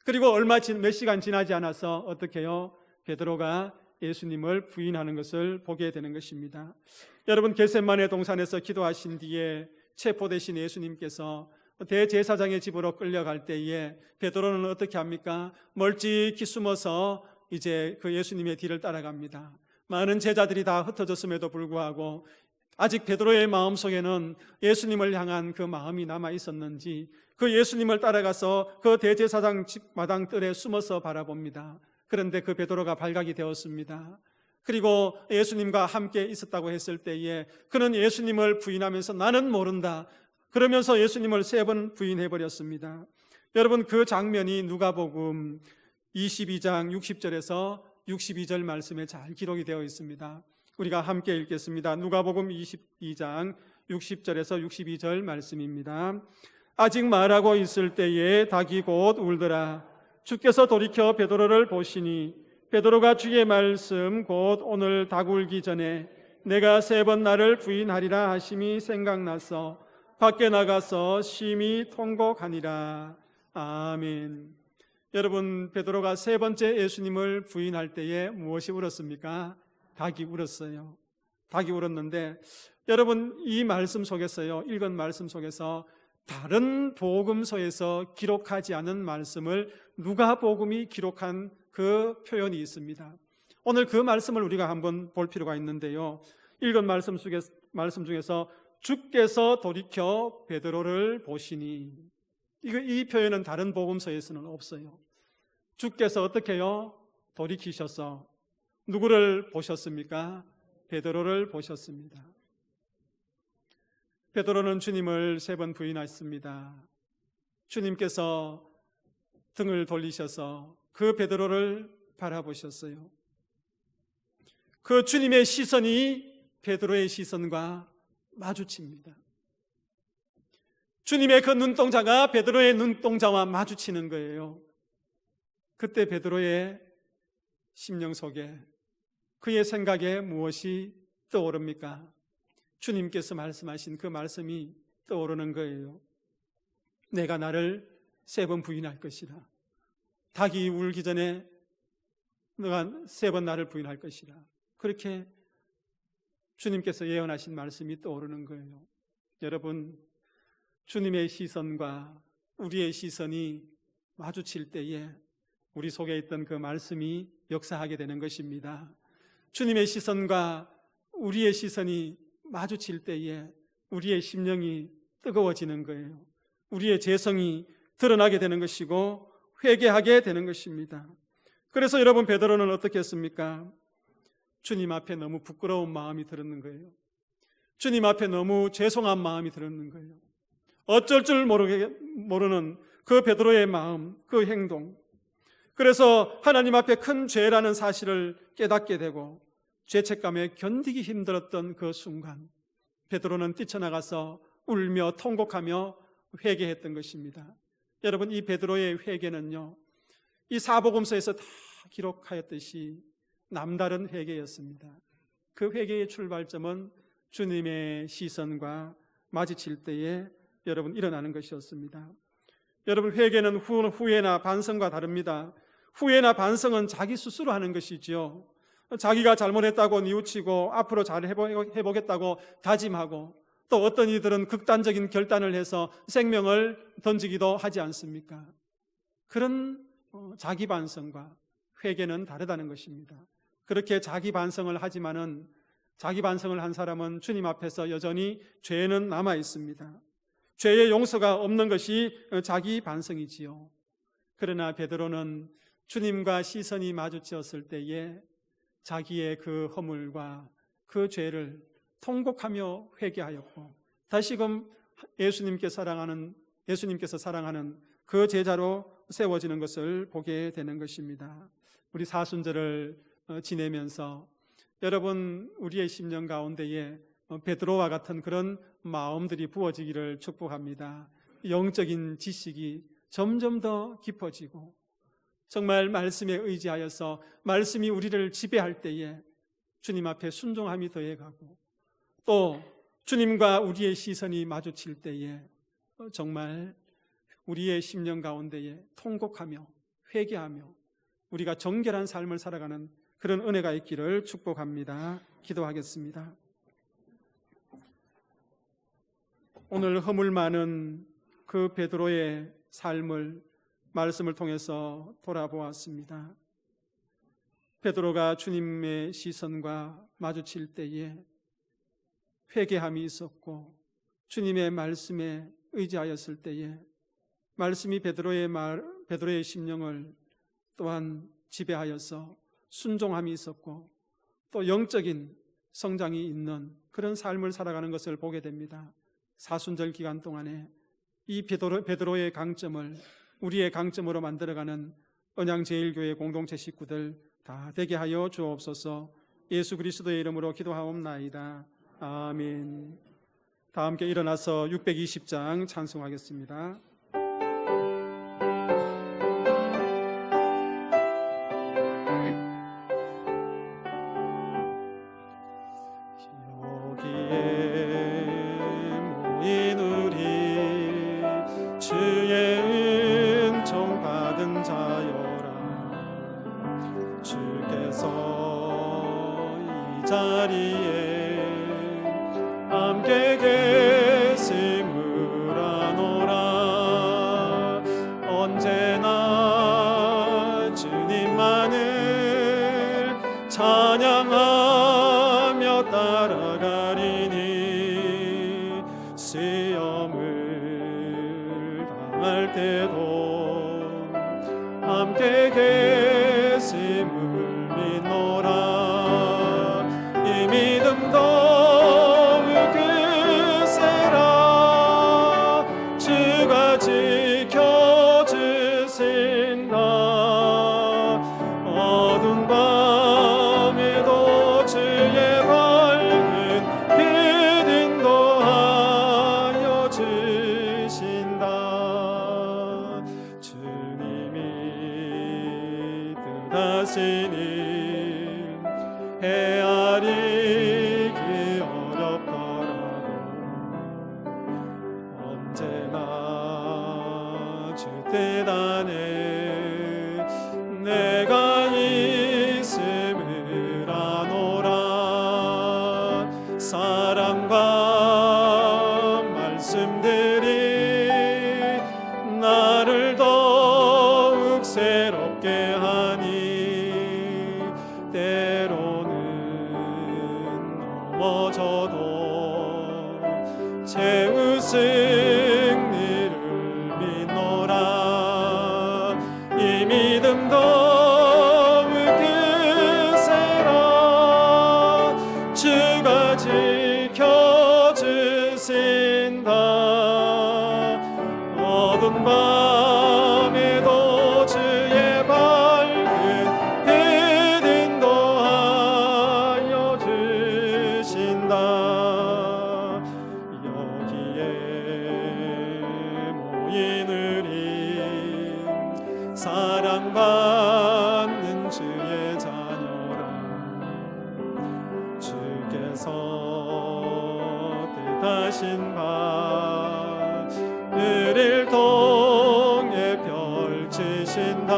그리고 몇 시간 지나지 않아서 어떻게 해요? 베드로가 예수님을 부인하는 것을 보게 되는 것입니다. 여러분, 겟세마네 동산에서 기도하신 뒤에 체포되신 예수님께서 대제사장의 집으로 끌려갈 때에 베드로는 어떻게 합니까? 멀찍이 숨어서 이제 그 예수님의 뒤를 따라갑니다. 많은 제자들이 다 흩어졌음에도 불구하고 아직 베드로의 마음속에는 예수님을 향한 그 마음이 남아 있었는지 그 예수님을 따라가서 그 대제사장 집 마당 뜰에 숨어서 바라봅니다. 그런데 그 베드로가 발각이 되었습니다. 그리고 예수님과 함께 있었다고 했을 때에 그는 예수님을 부인하면서 나는 모른다, 그러면서 예수님을 3번 부인해버렸습니다. 여러분, 그 장면이 누가복음 22장 60절에서 62절 말씀에 잘 기록이 되어 있습니다. 우리가 함께 읽겠습니다. 누가복음 22장 60절에서 62절 말씀입니다. 아직 말하고 있을 때에 닭이 곧 울더라. 주께서 돌이켜 베드로를 보시니 베드로가 주의 말씀 곧 오늘 닭 울기 전에 내가 3번 나를 부인하리라 하심이 생각나서 밖에 나가서 심히 통곡하니라. 아멘. 여러분, 베드로가 3번째 예수님을 부인할 때에 무엇이 울었습니까? 닭이 울었어요. 닭이 울었는데 여러분, 이 말씀 속에서요, 읽은 말씀 속에서 다른 복음서에서 기록하지 않은 말씀을 누가복음이 기록한 그 표현이 있습니다. 오늘 그 말씀을 우리가 한번 볼 필요가 있는데요, 읽은 말씀 중에서 주께서 돌이켜 베드로를 보시니, 이 표현은 다른 복음서에서는 없어요. 주께서 어떻게 해요? 돌이키셔서 누구를 보셨습니까? 베드로를 보셨습니다. 베드로는 주님을 3번 부인했습니다. 주님께서 등을 돌리셔서 그 베드로를 바라보셨어요. 그 주님의 시선이 베드로의 시선과 마주칩니다. 주님의 그 눈동자가 베드로의 눈동자와 마주치는 거예요. 그때 베드로의 심령 속에, 그의 생각에 무엇이 떠오릅니까? 주님께서 말씀하신 그 말씀이 떠오르는 거예요. 내가 나를 3번 부인할 것이라. 닭이 울기 전에 너가 3번 나를 부인할 것이라. 그렇게 주님께서 예언하신 말씀이 떠오르는 거예요. 여러분, 주님의 시선과 우리의 시선이 마주칠 때에 우리 속에 있던 그 말씀이 역사하게 되는 것입니다. 주님의 시선과 우리의 시선이 마주칠 때에 우리의 심령이 뜨거워지는 거예요. 우리의 죄성이 드러나게 되는 것이고 회개하게 되는 것입니다. 그래서 여러분, 베드로는 어떻게 했습니까? 주님 앞에 너무 부끄러운 마음이 들었는 거예요. 주님 앞에 너무 죄송한 마음이 들었는 거예요. 어쩔 줄 모르는 그 베드로의 마음, 그 행동. 그래서 하나님 앞에 큰 죄라는 사실을 깨닫게 되고 죄책감에 견디기 힘들었던 그 순간, 베드로는 뛰쳐나가서 울며 통곡하며 회개했던 것입니다. 여러분, 이 베드로의 회개는요, 이 사복음서에서 다 기록하였듯이 남다른 회개였습니다. 그 회개의 출발점은 주님의 시선과 마주칠 때에 여러분 일어나는 것이었습니다. 여러분, 회개는 후회나 반성과 다릅니다. 후회나 반성은 자기 스스로 하는 것이지요. 자기가 잘못했다고 뉘우치고 앞으로 잘 해보겠다고 다짐하고, 또 어떤 이들은 극단적인 결단을 해서 생명을 던지기도 하지 않습니까? 그런 자기 반성과 회개는 다르다는 것입니다. 그렇게 자기 반성을 하지만은, 자기 반성을 한 사람은 주님 앞에서 여전히 죄는 남아 있습니다. 죄의 용서가 없는 것이 자기 반성이지요. 그러나 베드로는 주님과 시선이 마주쳤을 때에 자기의 그 허물과 그 죄를 통곡하며 회개하였고, 다시금 예수님께서 사랑하는 그 제자로 세워지는 것을 보게 되는 것입니다. 우리 사순절을 지내면서 여러분, 우리의 심령 가운데에 베드로와 같은 그런 마음들이 부어지기를 축복합니다. 영적인 지식이 점점 더 깊어지고, 정말 말씀에 의지하여서 말씀이 우리를 지배할 때에 주님 앞에 순종함이 더해가고, 또 주님과 우리의 시선이 마주칠 때에 정말 우리의 심령 가운데에 통곡하며 회개하며 우리가 정결한 삶을 살아가는 그런 은혜가 있기를 축복합니다. 기도하겠습니다. 오늘 허물 많은 그 베드로의 삶을 말씀을 통해서 돌아보았습니다. 베드로가 주님의 시선과 마주칠 때에 회개함이 있었고, 주님의 말씀에 의지하였을 때에 말씀이 베드로의 심령을 또한 지배하여서 순종함이 있었고, 또 영적인 성장이 있는 그런 삶을 살아가는 것을 보게 됩니다. 사순절 기간 동안에 이 베드로의 강점을 우리의 강점으로 만들어가는 언양제일교회 공동체 식구들 다 되게 하여 주옵소서. 예수 그리스도의 이름으로 기도하옵나이다. 아멘. 다 함께 일어나서 620장 찬송하겠습니다. 자리에 함께 계심을 아노라. 언제나 주님만을 찬양하며 따라가리니 시험을 당할 때도 함께 계심을 믿노라. 믿음 더욱 크세라. 주가 지켜주신다. 어두운 밤에도 주의 밝은 빛 인도하여 주신다. 주님이 뜻하시니 헤아리기 어렵더라도 언제나 주 뜻 안에 내가 있음을 아노라. 사랑과 말씀들이 나를 더욱 새롭게 하니 때로는 넘어져도 최후 승리를 믿노라. 이 믿음 더욱 크세라. 주가 지켜주신다. 어두운 밤에도 주의 밝은 빛 인도하여 주신다. 여기에 모인 우리 사랑받는 주의 자녀라. 주께서 뜻하신 바 우리를 통해 펼치신다.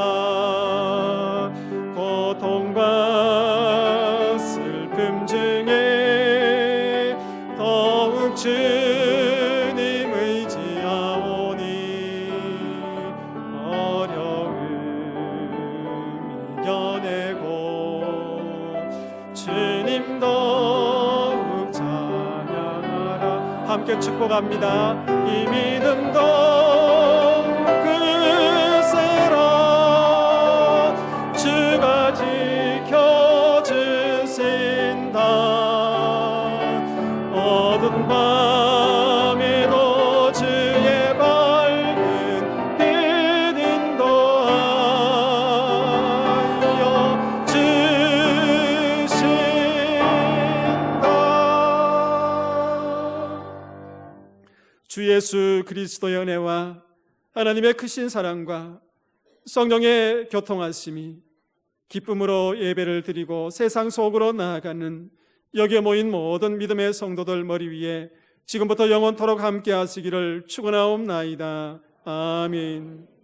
고통과 슬픔 중에 더욱 주님 의지하오니 어려움 이겨내고 주님 더욱 찬양하라. 함께 축복합니다. 이 믿음 더욱 크세라. 주가 지켜주신다. 어두운 밤에도 주의 밝은 빛 인도하여 주신다. 주 예수 그리스도의 은혜와 하나님의 크신 사랑과 성령의 교통하심이 기쁨으로 예배를 드리고 세상 속으로 나아가는 여기에 모인 모든 믿음의 성도들 머리 위에 지금부터 영원토록 함께 하시기를 축원하옵나이다. 아멘.